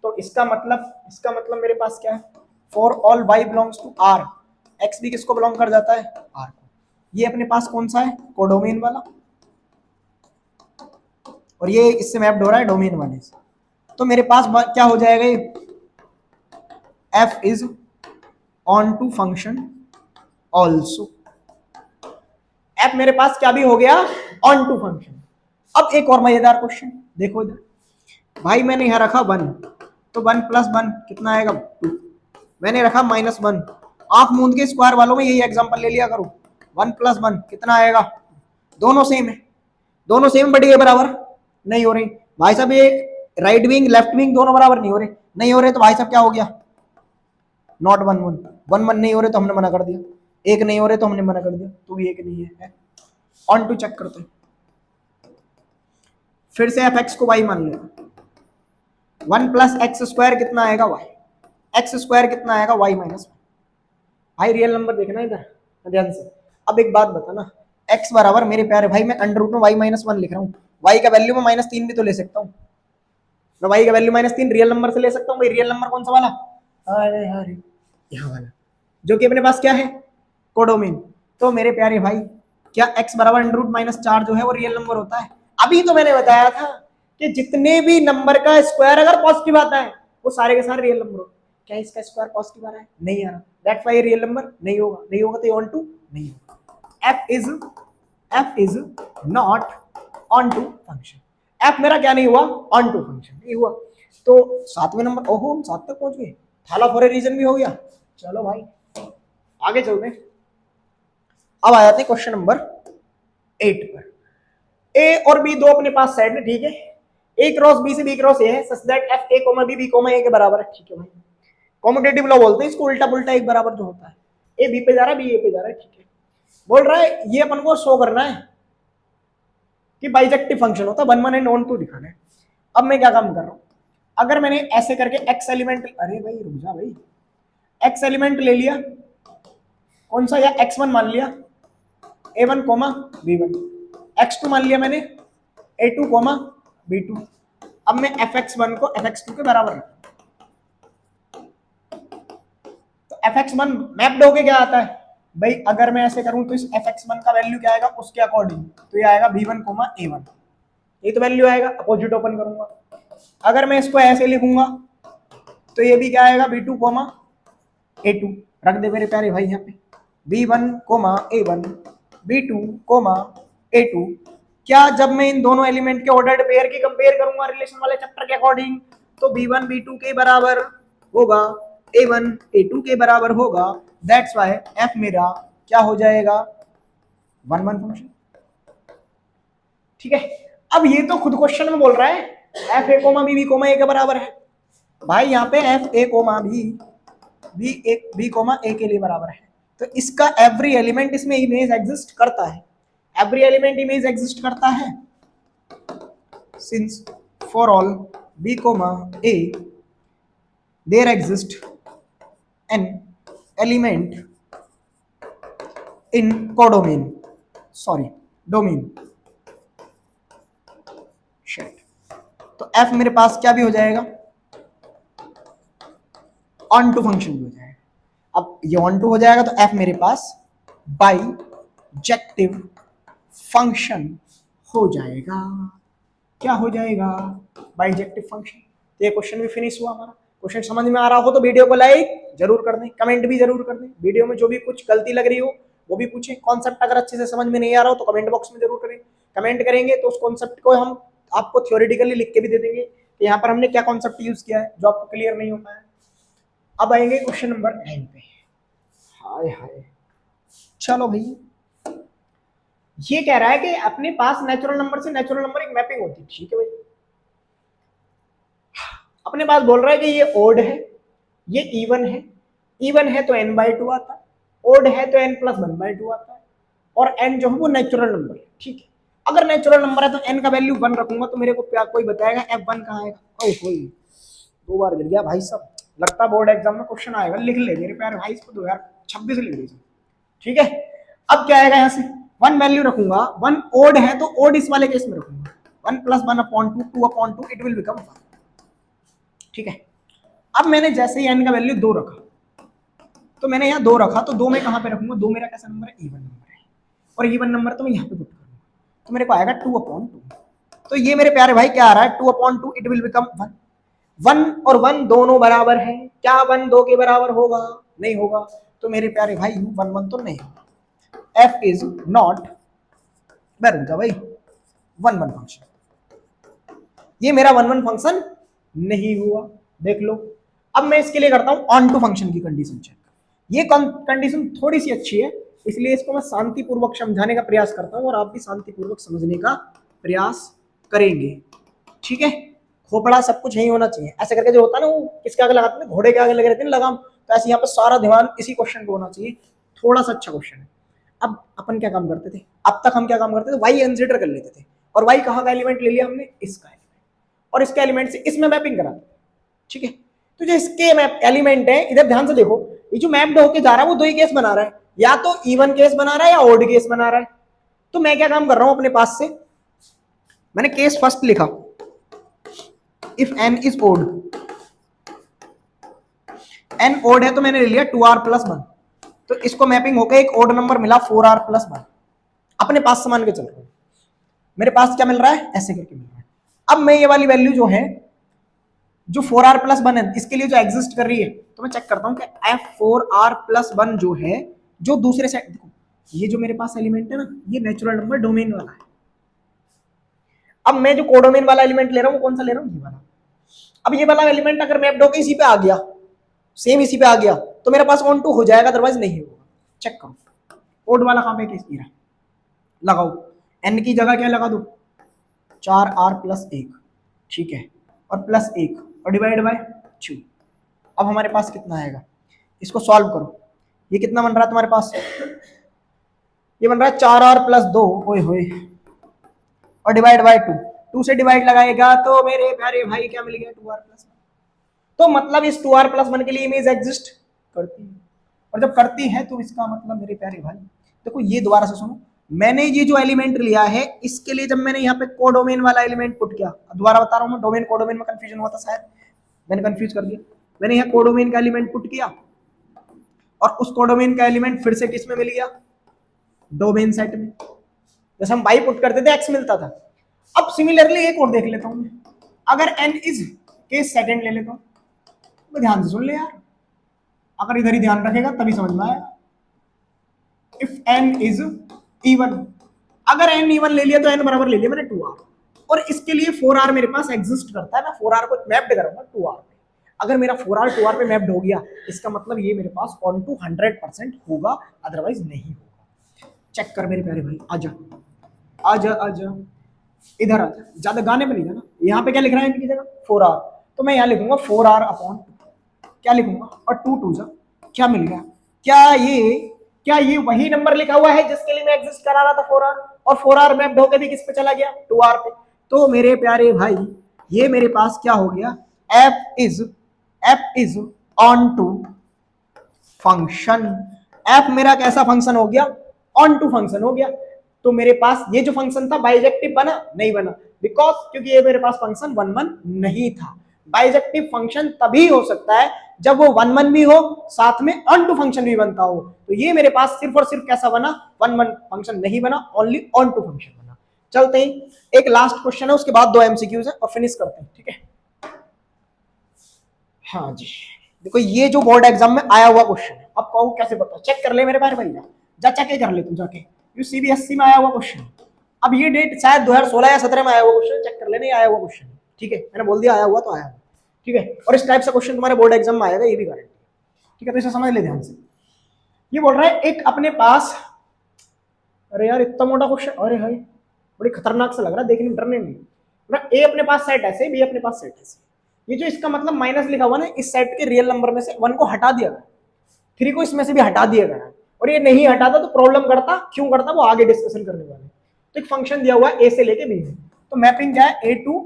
तो इसका मतलब मेरे पास क्या है, for all y belongs to r, x भी किसको बिलोंग कर जाता है, r को। ये अपने पास कौन सा है, कोडोमेन वाला, और ये इससे मैप्ड हो रहा है डोमेन वाले से। तो मेरे पास क्या हो जाएगा, ये f is onto function also. f मेरे पास क्या भी हो गया, ऑन टू फंक्शन। अब एक और मजेदार क्वेश्चन देखो इधर, भाई मैंने यहां रखा 1, तो 1 प्लस 1 कितना आएगा 2, मैंने रखा -1, आंख मूंद के स्क्वायर वालों में यही एग्जांपल ले लिया करो, 1 प्लस 1 कितना आएगा, दोनों सेम है, दोनों सेम बट ये बराबर नहीं हो रही भाई साहब, ये राइट विंग लेफ्ट विंग दोनों बराबर नहीं हो रहे तो भाई साहब क्या हो गया, नॉट 1 1 1 1 नहीं हो रहे तो हमने मना कर दिया, एक नहीं हो रहे तो हमने मना कर दिया, तो भी एक नहीं है। ऑन टू चेक करते हैं, फिर से fx को y मान लेना, 1 प्लस एक्स स्क्वायर कितना आएगा y, एक्स स्क्वायर कितना आएगा y माइनस 1। भाई रियल नंबर देखना इधर ध्यान से। अब एक बात बता ना, x बराबर मेरे प्यारे भाई मैं अंडर रूट में y माइनस 1 लिख रहा हूँ, y का वैल्यू में -3 भी तो ले सकता हूँ, मैं y का वैल्यू -3 रियल नंबर से ले सकता हूँ। भाई रियल नंबर कौन सा वाला, अरे अरे यहाँ वाला, जो कि अपने पास क्या है, कोडोमेन। तो मेरे प्यारे भाई क्या x बराबर अंडर रूट -4 जो है वो रियल नंबर होता है। अभी तो मैंने बताया था कि जितने भी नंबर का स्क्वायर अगर पॉजिटिव आता है वो सारे के सारे रियल नंबर होते हैं। क्या इसका स्क्वायर पॉजिटिव आ रहा है, नहीं आ रहा, दैट्स व्हाई रियल नंबर नहीं होगा तो ऑन टू नहीं होगा। f is not onto function, f मेरा क्या नहीं हुआ, ऑन टू फंक्शन नहीं हुआ। तो 7वें नंबर, ओहो हम 7 तक पहुंच गए, थाला फॉर ए रीजन भी हो गया। चलो भाई आगे चलते हैं, अब आ जाते हैं क्वेश्चन नंबर 8 पर। ए और बी दो अपने पास सेट है, ठीक है, ए क्रॉस बी से बी क्रॉस ए है, such that f A comma B B comma A के बराबर है, ठीक है भाई, कॉम्यूटेटिव लॉ बोलते हैं इसको, उल्टा पुल्टा एक बराबर जो होता है, ए बी पे जा रहा है, बी ए पे जा रहा है, ठीक है। बोल रहा है ये अपन को शो करना है कि बाइजेक्टिव फंक्शन होता है, 1 1 एंड ऑन टू दिखाना है। अब मैं क्या काम कर रहा हूं, अगर मैंने ऐसे करके एक्स एलिमेंट, अरे भाई रुक जा भाई, एक्स एलिमेंट ले लिया कौन सा, या x1 मान लिया a1 कोमा b1, x2 मान लिया मैंने a2 कोमा b2। अब मैं fx1 को fx2 के बराबर रखूं, तो fx1 मैप्ड होके क्या आता है भाई, अगर मैं ऐसे करूं तो इस fx1 का वैल्यू क्या आएगा उसके अकॉर्डिंग, तो ये आएगा b1 कोमा a1, ये तो वैल्यू आएगा, अपोजिट ओपन करूंगा। अगर मैं इसको ऐसे लिखूंगा तो ये भी क्या आएगा, b2 कोमा a2, रख दे मेरे प्यारे भाई यहाँ पे b1 coma a1 b2 coma a2। क्या जब मैं इन दोनों एलिमेंट के ऑर्डर्ड पेयर की कंपेयर करूंगा रिलेशन वाले चैप्टर के अकॉर्डिंग, तो b1 b2 के बराबर होगा, a1 a2 के बराबर होगा, दैट्स व्हाई f मेरा क्या हो जाएगा, 1 1 फंक्शन, ठीक है। अब ये तो खुद क्वेश्चन में बोल रहा है f A comma B B comma A के बराबर है, भाई यहाँ पे f A comma B comma A के लिए बराबर है, तो इसका एवरी एलिमेंट इसमें इमेज एग्जिस्ट करता है, एवरी एलिमेंट इमेज एग्जिस्ट करता है, since for all B comma A there exist an element in codomain, sorry domain, shit. तो f मेरे पास क्या भी हो जाएगा, ऑन टू फंक्शन भी हो जाएगा। अब ये ऑन टू हो जाएगा तो f मेरे पास बाइजेक्टिव फंक्शन हो जाएगा, क्या हो जाएगा, बाइजेक्टिव फंक्शन। तो ये क्वेश्चन भी फिनिश हुआ हमारा। क्वेश्चन समझ में आ रहा हो तो वीडियो को लाइक जरूर कर दें, कमेंट भी जरूर कर दें, वीडियो में जो भी कुछ गलती लग रही हो वो भी पूछें, कॉन्सेप्ट अगर अच्छे से समझ में नहीं आ रहा हो तो कमेंट बॉक्स में जरूर करें, कमेंट करेंगे तो उस कॉन्सेप्ट को हम आपको थ्योरेटिकली लिख के भी दे देंगे कि यहाँ पर हमने क्या कॉन्सेप्ट यूज किया है जो आपको क्लियर नहीं हो पाया। अब आएंगे क्वेश्चन नंबर 9 पे। हाय हाय, चलो भाई, ये कह रहा है कि अपने पास नेचुरल नंबर से नेचुरल नंबर एक मैपिंग होती है, ठीक है भाई। अपने पास बोल रहा है कि ये ओड है, ये इवन है, इवन है तो n/2 आता है, ओड है तो n+1/2 आता है, और n जो है वो नेचुरल नंबर है, ठीक है। अगर नेचुरल नंबर है तो n का वैल्यू 1 रखूंगा तो मेरे को क्या कोई बताएगा f1 कहाँ आएगा, ओए होए 2 बार गिर गया भाई साहब, लगता बोर्ड एग्जाम में क्वेश्चन आएगा, लिख ले मेरे प्यारे भाई, इसको 2026 लिख दीजिए, ठीक है। अब क्या आएगा यहाँ से, 1 वैल्यू रखूंगा, 1 ओड है तो ओड इस वाले केस में रखूंगा, 1 + 1/2 2/2 इट विल बिकम 1, ठीक है। अब मैंने जैसे ही n का वैल्यू 2 रखा, तो मैंने यहाँ 2 रखा, तो 2 मैं कहाँ पे रखूंगा, 2 मेरा कैसा नंबर है, इवन नंबर है, और इवन नंबर तो मैं यहाँ पे पुट करूंगा, तो मेरे को आएगा 2/2। तो ये मेरे प्यारे भाई क्या आ रहा है, 2/2, इट विल बिकम 1। 1 और 1 दोनों बराबर है, क्या 1 2 के बराबर होगा, नहीं होगा, तो मेरे प्यारे भाई 1 1 तो नहीं होगा। f इज नॉट भाई 1 1 फंक्शन, ये मेरा 1 1 फंक्शन नहीं हुआ, देख लो। अब मैं इसके लिए करता हूं ऑन टू फंक्शन की कंडीशन चेक। ये कंडीशन थोड़ी सी अच्छी है, इसलिए इसको मैं शांतिपूर्वक समझाने का प्रयास करता हूं, और आप भी शांतिपूर्वक समझने का प्रयास करेंगे, ठीक है। खोपड़ा सब कुछ यही होना चाहिए, ऐसे करके जो होता है ना, वो किसके आगे लगाते हैं, घोड़े के आगे लगे रहते हैं लगाम, तो ऐसे यहाँ पर सारा ध्यान इसी क्वेश्चन को होना चाहिए। थोड़ा सा अच्छा क्वेश्चन है। अब अपन क्या काम करते थे, अब तक हम क्या काम करते थे, वाई कंसीडर कर लेते थे, और वाई कहाँ का एलिमेंट ले लिया हमने, इसका एलिमेंट, और इसके एलिमेंट से इसमें मैपिंग करा, ठीक है। तो जो इसके मैप एलिमेंट है, इधर ध्यान से देखो, ये जो मैप्ड होके जा रहा है वो दो ही केस बना रहा है, या तो इवन केस बना रहा है या ओड केस बना रहा है। तो मैं क्या काम कर रहा हूं अपने पास से, मैंने केस फर्स्ट लिखा, if n is odd, n odd है तो मैंने ले लिया 2r+1, तो इसको मैपिंग होकर एक ओड नंबर मिला 4r+1। अपने पास से मान के चल रहा हूं, मेरे पास क्या मिल रहा है, ऐसे करके मिल रहा है। अब मैं ये वाली वैल्यू जो है, जो 4r+1 है, इसके लिए जो एग्जिस्ट कर रही है, तो मैं चेक करता हूं कि f4r+1 जो है, जो दूसरे साइड, देखो ये जो मेरे पास एलिमेंट है ना, ये नेचुरल नंबर डोमेन वाला है। अब मैं जो कोडोमेन वाला एलिमेंट ले रहा हूं, वो कौन सा ले रहा हूं, ये वाला। अब ये वाला एलिमेंट अगर मैप्ड होकर इसी पे आ गया, सेम इसी पे आ गया, तो मेरे पास ऑन टू हो जाएगा, अदरवाइज नहीं होगा। चेक करो, ओड वाला कहां पे, केस रहा, लगाओ, n की जगह क्या लगा दो, 4r+1, ठीक है, और +1, और डिवाइड बाय 2। अब हमारे पास कितना आएगा, इसको सॉल्व करो, ये कितना बन रहा है तुम्हारे पास, ये बन रहा है 4r+2, ओए होए, और डिवाइड बाय 2, 2 से डिवाइड लगाएगा तो मेरे प्यारे भाई क्या मिल गया, 2r+1। तो मतलब इस 2r+1 के लिए इमेज एग्जिस्ट करती है, और जब करती है तो इसका मतलब मेरे प्यारे भाई, देखो ये दोबारा से सुनो, मैंने ये जो एलिमेंट लिया है, इसके लिए जब मैंने यहाँ पे कोडोमेन वाला एलिमेंट पुट किया, दोबारा बता रहा हूँ मैं, डोमेन कोडोमेन में कंफ्यूजन हुआ था शायद, मैंने कंफ्यूज कर दिया। मैंने यहाँ कोडोमेन का एलिमेंट पुट किया, और उस कोडोमेन का एलिमेंट फिर से किस में मिल गया, डोमेन सेट में, जैसे हम वाई पुट करते थे एक्स मिलता था। अब सिमिलरली एक और देख लेता हूं मैं, अगर n इज केस सेकंड ले लेता हूं, तो ध्यान से सुन ले यार, अगर इधर ही ध्यान रखेगा तभी समझ में आएगा। इफ n इज इवन, अगर n इवन ले लिया तो n बराबर ले लिया मैंने 2r, और इसके लिए 4r मेरे पास एग्जिस्ट करता है, मैं 4r को मैप्ड करूंगा 2r पे। अगर मेरा 4r 2r पे मैप्ड हो गया, इसका मतलब ये मेरे पास ऑन टू 100% होगा, अदरवाइज नहीं होगा। चेक कर मेरे प्यारे भाई, आजा आजा आजा, इधर आजा, ज्यादा गाने पे नहीं जाना। यहाँ पे क्या लिख रहा है इनकी जगह, 4r, तो मैं यहाँ लिखूंगा 4r/2, क्या लिखूंगा, और 2 2 जा, क्या मिल गया, क्या ये वही नंबर लिखा हुआ है जिसके लिए मैं एग्जिस्ट करा रहा था 4r, और 4r मैप्ड होकर भी किस पे चला गया, 2r पे। तो मेरे प्यारे भाई ये मेरे पास क्या हो गया, f is onto function. f मेरा कैसा फंक्शन हो गया, ऑन टू फंक्शन हो गया। तो मेरे पास ये जो फंक्शन था बाइजेक्टिव बना, नहीं बना, बिकॉज क्योंकि ये मेरे पास फंक्शन 1 1 नहीं था। बाइजेक्टिव फंक्शन तभी हो सकता है जब वो 1 1 भी हो, साथ में ऑन टू फंक्शन भी बनता हो। तो ये मेरे पास सिर्फ और सिर्फ कैसा बना, 1 1 फंक्शन नहीं बना, ओनली ऑन टू फंक्शन बना। चलते हैं, एक लास्ट क्वेश्चन है, उसके बाद 2 एमसीक्यूज है और फिनिश करते हैं, ठीक है। हाँ जी, देखो ये जो बोर्ड एग्जाम में आया हुआ क्वेश्चन है, अब कहो कैसे पता, चेक कर ले मेरे भाई, जा चेक कर ले तू जाके, ये सीबीएसई में आया हुआ क्वेश्चन। अब ये डेट शायद 2016 या 17 में आया हुआ क्वेश्चन, चेक कर लेने आया हुआ क्वेश्चन, ठीक है, मैंने बोल दिया आया हुआ तो आया हुआ, ठीक है। और इस टाइप से क्वेश्चन तुम्हारे बोर्ड एग्जाम में आएगा, ये भी गारंटी, ठीक है। तो इसे समझ ले ध्यान से। ये बोल रहा है एक अपने पास, अरे यार इतना मोटा क्वेश्चन, अरे भाई बड़ी खतरनाक सा लग रहा है देखने में, डरने में। ए अपने पास सेट ऐसे, बी अपने पास सेट ऐसे, ये जो इसका मतलब माइनस लिखा हुआ ना, इस सेट के रियल नंबर में से 1 को हटा दिया गया, 3 को इसमें से भी हटा दिया गया, और ये नहीं हटाता तो प्रॉब्लम करता, क्यों करता वो आगे डिस्कशन करने वाले। तो एक फंक्शन दिया हुआ है ए से लेके बी में, तो मैपिंग क्या है, ए टू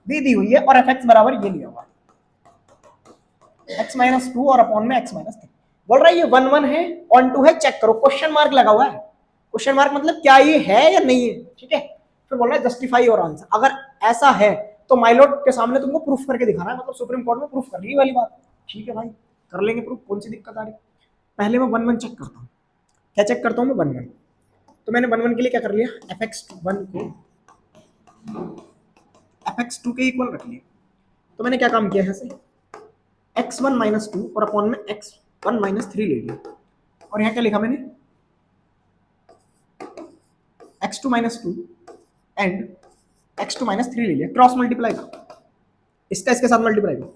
बी दी हुई है, और एफ एक्स बराबर ये लिया हुआ x-2 और अपॉन में x-3। बोल रहा है ये 1 1 है, ऑन टू है, चेक करो, क्वेश्चन मार्क लगा हुआ है, क्वेश्चन मार्क मतलब क्या ये है या नहीं है, ठीक है। फिर बोल रहा है जस्टिफाई योर आंसर, अगर ऐसा है तो माइलॉट के सामने तुमको प्रूफ करके दिखाना है, मतलब सुप्रीम कोर्ट में प्रूफ करनी है वाली बात। ठीक है भाई, कर लेंगे प्रूफ, कौन सी दिक्कत आ रही। पहले मैं 1 1 चेक करता हूँ। क्या चेक करता हूँ मैं? 1 1। तो मैंने 1 1 के लिए क्या कर लिया, fx1 को fx2 के इक्वल रख लिया। तो मैंने क्या काम किया है से x1 - 2 और अपॉन में x1 - 3 ले लिया। और यहाँ क्या लिखा मैंने, x2 - 2 एंड x2 - 3 ले लिया। क्रॉस मल्टीप्लाई करो, इसका इसके साथ मल्टीप्लाई करो,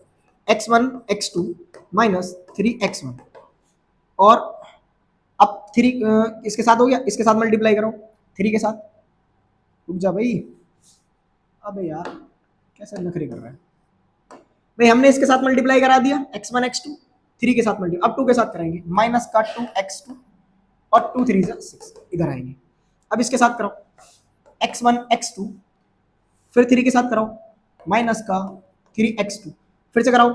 x1 x2 - 3x1 और अब 3 इसके साथ हो गया, इसके साथ मल्टीप्लाई करो 3 के साथ। रुक जा भाई, अबे यार कैसे नखरे कर रहा है भाई। हमने इसके साथ मल्टीप्लाई करा दिया, x1 x2 3 के साथ मल्टीप्लाई, अब 2 के साथ कराएंगे, माइनस का 2x2 और 2 3 6 इधर आएंगे। अब इसके साथ करो x1 x2, फिर 3 के साथ कराओ माइनस का 3x2, फिर से कराओ।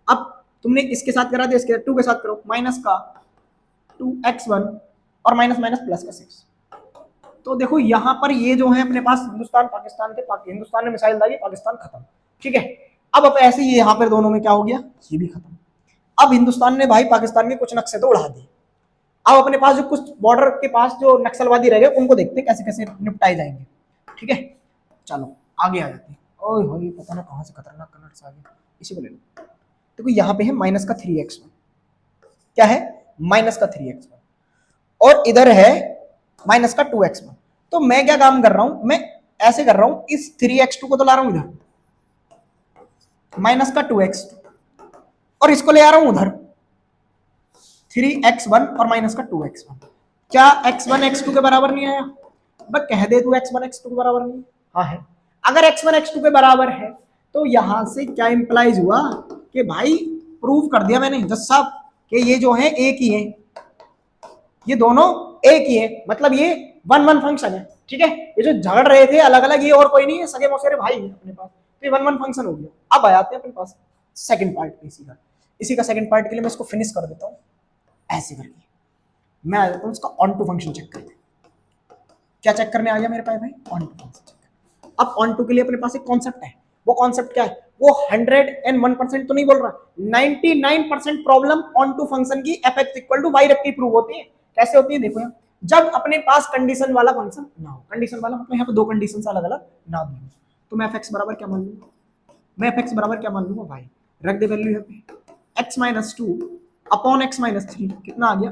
अब तुमने इसके साथ करा दिया, इसके 2 के साथ करो माइनस का 2x1 और माइनस माइनस प्लस का 6। तो देखो यहाँ पर ये जो है अपने पास हिंदुस्तान पाकिस्तान के, हिंदुस्तान ने मिसाइल डाली, पाकिस्तान खत्म। ठीक है, अब ऐसे ही यहाँ पर दोनों में क्या हो गया, ये भी खत्म। अब हिंदुस्तान ने भाई पाकिस्तान के कुछ नक्शे तो उड़ा दिए। अब अपने पास जो कुछ बॉर्डर के पास जो नक्सलवादी रह गए उनको देखते हैं कैसे कैसे निपटाए जाएंगे। ठीक है, चलो आगे आ जाते हैं। ओए होए, पता ना कहाँ से खतरनाक कलर्स आ गए, इसी को ले लो। देखो यहाँ पे है माइनस का 3x1, क्या है माइनस का 3x1, और इधर है माइनस का 2x1। तो मैं क्या काम कर रहा हूं, मैं ऐसे कर रहा हूं, इस 3x2 को तो ला रहा हूं इधर माइनस का 2x2 और इसको ले आ रहा हूं उधर 3x1 और माइनस का 2x1। क्या x1 x2 के बराबर नहीं आया? बस कह दे तू x1 x2 के बराबर नहीं। हाँ है। अगर x1 x2 के बराबर है तो यहां से क्या इंप्लाइज हुआ कि भाई प्रूव कर दिया मैंने जज साहब कि ये जो है एक ही है, ये दोनों एक ही है, मतलब ये 1 1 फंक्शन है। ठीक है, ये जो झगड़ रहे थे अलग अलग, ये और कोई नहीं है, सगे मौसेरे भाई है अपने पास, तो ये 1 1 फंक्शन हो गया। अब आ जाते हैं अपने पास सेकंड पार्ट पे। इसी का सेकंड पार्ट के लिए मैं इसको फिनिश कर देता हूं ऐसे करके। मैं आ जाता हूं इसका ऑन टू फंक्शन चेक करते। क्या चेक करने आ गया मेरे पास भाई? Onto function check. अब ऑन टू के लिए अपने पास एक कॉन्सेप्ट है, वो कॉन्सेप्ट क्या है? वो 101% तो नहीं बोल रहा, 99% प्रॉब्लम ऑन टू फंक्शन की fx इक्वल टू y रख के प्रूव होती है। कैसे होती है देखो, यहाँ जब अपने पास कंडीशन वाला फंक्शन ना हो, कंडीशन वाला मतलब यहाँ पे दो कंडीशन अलग अलग ना दी हो, तो मैं fx बराबर क्या मान लूंगा, मैं fx बराबर क्या मान लूंगा, y रख दे वैल्यू यहाँ पे x - 2 अपॉन x - 3 कितना आ गया,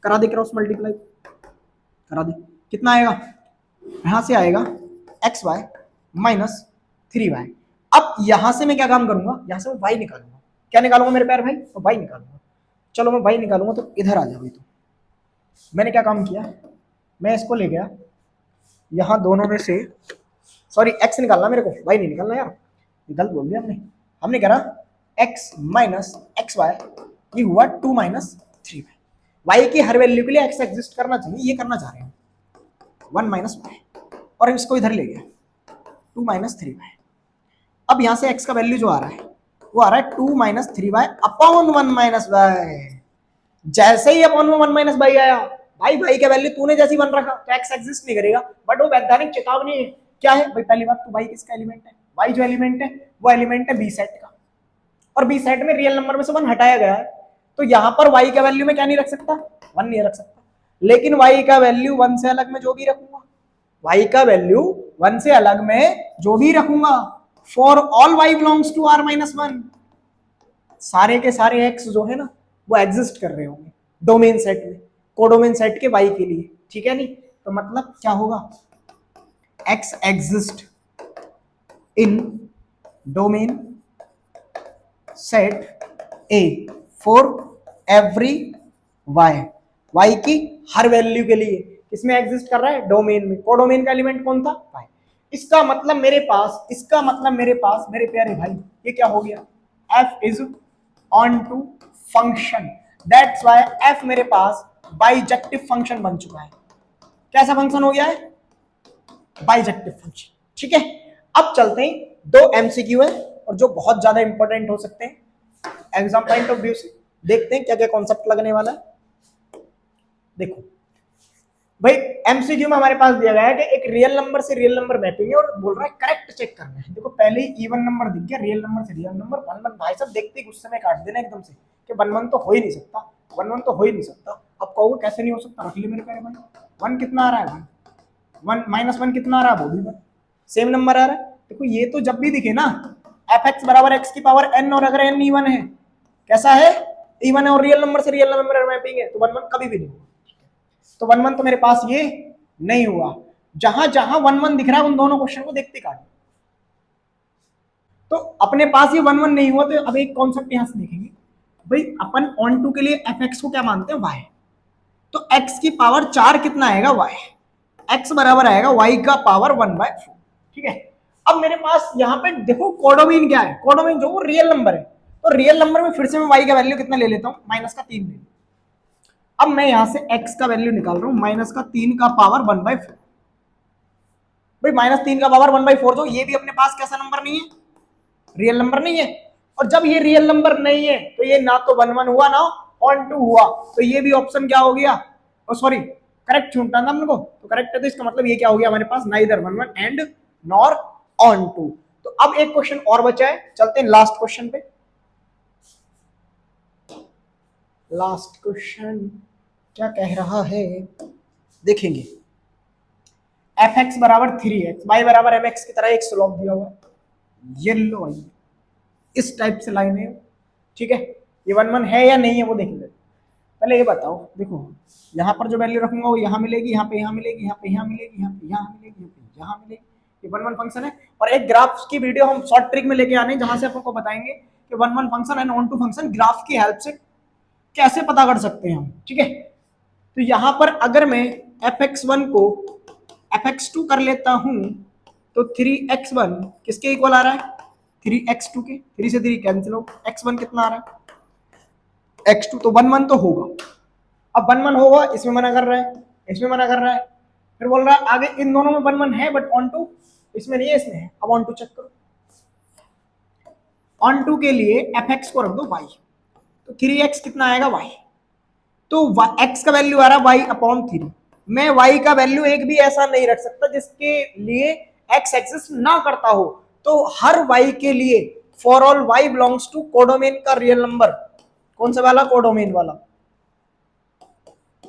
करा दे क्रॉस मल्टीप्लाई, करा दे, कितना आएगा, यहां से आएगा xy - 3y। अब यहां से मैं क्या काम करूंगा, यहां से मैं y निकालूंगा। क्या निकालूंगा मेरे प्यारे भाई? तो y निकालूंगा। चलो मैं y निकालूंगा, तो इधर आ जाओ। तो मैंने क्या काम किया, मैं इसको ले गया यहां दोनों में से, सॉरी x निकालना मेरे को, y नहीं निकालना यार, गलत बोल दिया हमने करा x - xy, ये हुआ 2 - 3y। y की हर वैल्यू के लिए x एग्जिस्ट करना चाहिए, ये करना चाह रहे हैं 1 - y, और इसको इधर ले गया 2 - 3y। अब यहां से x का वैल्यू जो आ रहा है वो आ रहा है 2 - 3y अपॉन 1 - y। जैसे ही अपॉन 1 - y आया भाई, भाई का वैल्यू तूने जैसी बन रखा तो x एग्जिस्ट नहीं करेगा, बट वो वैधानिक चेतावनी है। क्या है भाई? पहली बात तो y किसका एलिमेंट है, y जो एलिमेंट है वो एलिमेंट है बी सेट का, और बी सेट में रियल नंबर में से 1 हटाया गया है, तो यहां पर y का वैल्यू में क्या नहीं रख सकता, 1 नहीं रख सकता। लेकिन y का वैल्यू 1 से अलग में जो भी रखूंगा, y का वैल्यू 1 से अलग में जो भी रखूंगा, for all y belongs to r - 1, सारे के सारे x जो है ना वो एग्जिस्ट कर रहे होंगे डोमेन सेट में, कोडोमेन सेट के y के लिए। ठीक है नहीं, तो मतलब क्या होगा, x exist in domain set a for every y, y की हर वैल्यू के लिए किसमें एग्जिस्ट कर रहा है, डोमेन में। कोडोमेन का एलिमेंट कौन था, y। इसका मतलब मेरे पास मेरे प्यारे भाई ये क्या हो गया, f is onto function, that's why f मेरे पास बाइजेक्टिव फंक्शन बन चुका है। कैसा फंक्शन हो गया है, बाइजेक्टिव फंक्शन। ठीक है, अब चलते हैं, दो एमसीक्यू है और जो बहुत ज्यादा इंपॉर्टेंट हो सकते हैं एग्जाम पॉइंट ऑफ व्यू से। देखते हैं क्या क्या कॉन्सेप्ट लगने वाला है। देखो भाई एमसीक्यू में हमारे पास दिया गया है कि एक रियल नंबर से रियल नंबर मैपिंग है और बोल रहा है करेक्ट चेक करना है। देखो पहले ही इवन नंबर दिख गया, रियल नंबर से रियल नंबर, वन वन। भाई साहब देखते ही गुस्से में काट देना एकदम से कि वन वन तो हो ही नहीं सकता, वन वन तो हो ही नहीं सकता। अब कहोगे कैसे नहीं हो सकता, रख लिया मेरे प्यारे भाई। वन कितना आ रहा है भाई, वन माइनस वन कितना आ रहा है, वो भी वन सेम नंबर आ रहा है। देखो ये तो जब भी दिखे ना एफ एक्स बराबर एक्स की पावर एन, और अगर एन इवन है, कैसा है, इवन है और रियल नंबर से रियल नंबर मैपिंग है, तो वन वन कभी भी नहीं होगा। तो वन वन तो मेरे पास ये नहीं हुआ। जहां जहां वन वन दिख रहा है उन दोनों क्वेश्चन को देखते काट। तो अपने पास ये वन वन नहीं हुआ, तो अब एक कॉन्सेप्ट यहां से देखेंगे भाई, अपन ऑन टू के लिए एफ एक्स को क्या मानते हैं, वाई। तो एक्स की पावर 4 कितना आएगा, वाई। एक्स बराबर आएगा वाई का पावर 1/4। ठीक है। अब मेरे पास यहाँ पे देखो कोडोमीन क्या है, कोडोमीन जो वो रियल नंबर है, तो रियल नंबर में फिर से मैं वाई का वैल्यू कितना ले लेता हूँ, -3 ले। अब मैं यहां से x का वैल्यू निकाल रहा हूं, -3 का पावर 1/4। भाई -3 का पावर 1/4, जो ये भी अपने पास कैसा नंबर नहीं है, रियल नंबर नहीं है। और जब ये रियल नंबर नहीं है तो ये ना तो 1 1 हुआ ना ऑन टू हुआ, तो ये भी ऑप्शन क्या हो गया, सॉरी करेक्ट छूटना था हमको, तो करेक्ट है। तो इसका मतलब ये क्या हो गया हमारे पास, neither 1 1 and nor onto. तो अब एक क्वेश्चन और बचा है, चलते हैं लास्ट क्वेश्चन पे। लास्ट क्वेश्चन क्या कह रहा है देखेंगे। एफ एक्स बराबर 3x, वाई बराबर एम एक्स की तरह एक स्लोप दिया हुआ है, ये लो भाई इस टाइप से लाइन है। ठीक है, ये 1 1 है या नहीं है वो देख लेते। पहले ये बताओ, देखो यहाँ पर जो वैल्यू रखूंगा वो यहाँ मिलेगी, यहाँ पे यहाँ मिलेगी, यहाँ पे यहाँ मिलेगी, यहाँ पे यहाँ मिलेगी, यहाँ पे यहाँ मिलेगी। ये 1 1 फंक्शन है। और एक ग्राफ की वीडियो हम शॉर्ट ट्रिक में लेके आने, जहां से आपको बताएंगे कि 1 1 function and onto function graph की हेल्प से कैसे पता कर सकते हैं हम। ठीक है, तो यहां पर अगर मैं fx1 को fx2 कर लेता हूं, तो 3x1 किसके इक्वल आ रहा है, 3x2 के। 3 से 3 कैंसिल हो, x1 कितना आ रहा है, x2, तो 1 1 तो होगा। अब 1 1 होगा, इसमें मना कर रहा है, इसमें मना कर रहा है, फिर बोल रहा है आगे इन दोनों में 1 1 है बट ऑन टू इसमें नहीं है, इसमें है। अब ऑन टू चेक करो, ऑन टू के लिए fx को रख दो y, तो 3x कितना आएगा y, तो x का वैल्यू आ रहा है y/3। मैं y का वैल्यू एक भी ऐसा नहीं रख सकता जिसके लिए x एग्जिस्ट ना करता हो। तो हर y के लिए for all y belongs to codomain का रियल नंबर, कौन सा वाला, कोडोमेन वाला,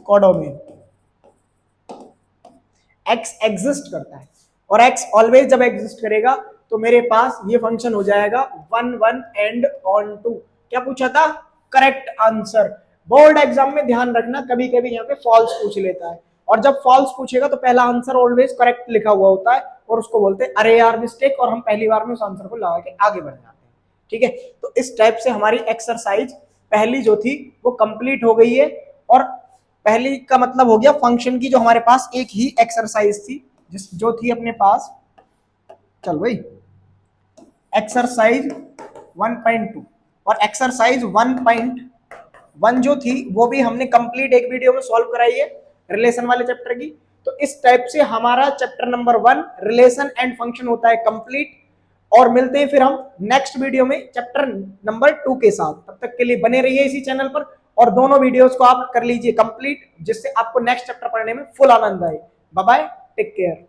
कोडोमेन x एग्जिस्ट करता है। और x ऑलवेज जब एग्जिस्ट करेगा तो मेरे पास ये फंक्शन हो जाएगा 1 1 एंड ऑन टू। क्या पूछा था, करेक्ट आंसर। बोर्ड एग्जाम में ध्यान रखना, कभी कभी यहाँ पे फॉल्स पूछ लेता है, और जब फॉल्स पूछेगा तो पहला आंसर ऑलवेज करेक्ट लिखा हुआ होता है, और उसको बोलते हैं अरे यार मिस्टेक, और हम पहली बार में उस आंसर को लगा के आगे बढ़ जाते हैं। ठीक है, तो इस टाइप से हमारी एक्सरसाइज पहली जो थी वो कंप्लीट हो गई है। और पहली का मतलब हो गया फंक्शन की, जो हमारे पास एक ही एक्सरसाइज थी जो थी अपने पास, चल भाई, एक्सरसाइज 1.2 और एक्सरसाइज 1.1 जो थी वो भी हमने कंप्लीट एक वीडियो में सॉल्व कराई है, रिलेशन वाले चैप्टर की। तो इस टाइप से हमारा chapter number 1 relation and function होता है कंप्लीट। और मिलते हैं फिर हम नेक्स्ट वीडियो में चैप्टर नंबर 2 के साथ। तब तक के लिए बने रहिए इसी चैनल पर, और दोनों वीडियोस को आप कर लीजिए कंप्लीट, जिससे आपको नेक्स्ट चैप्टर पढ़ने में फुल आनंद आए। Bye bye, take care.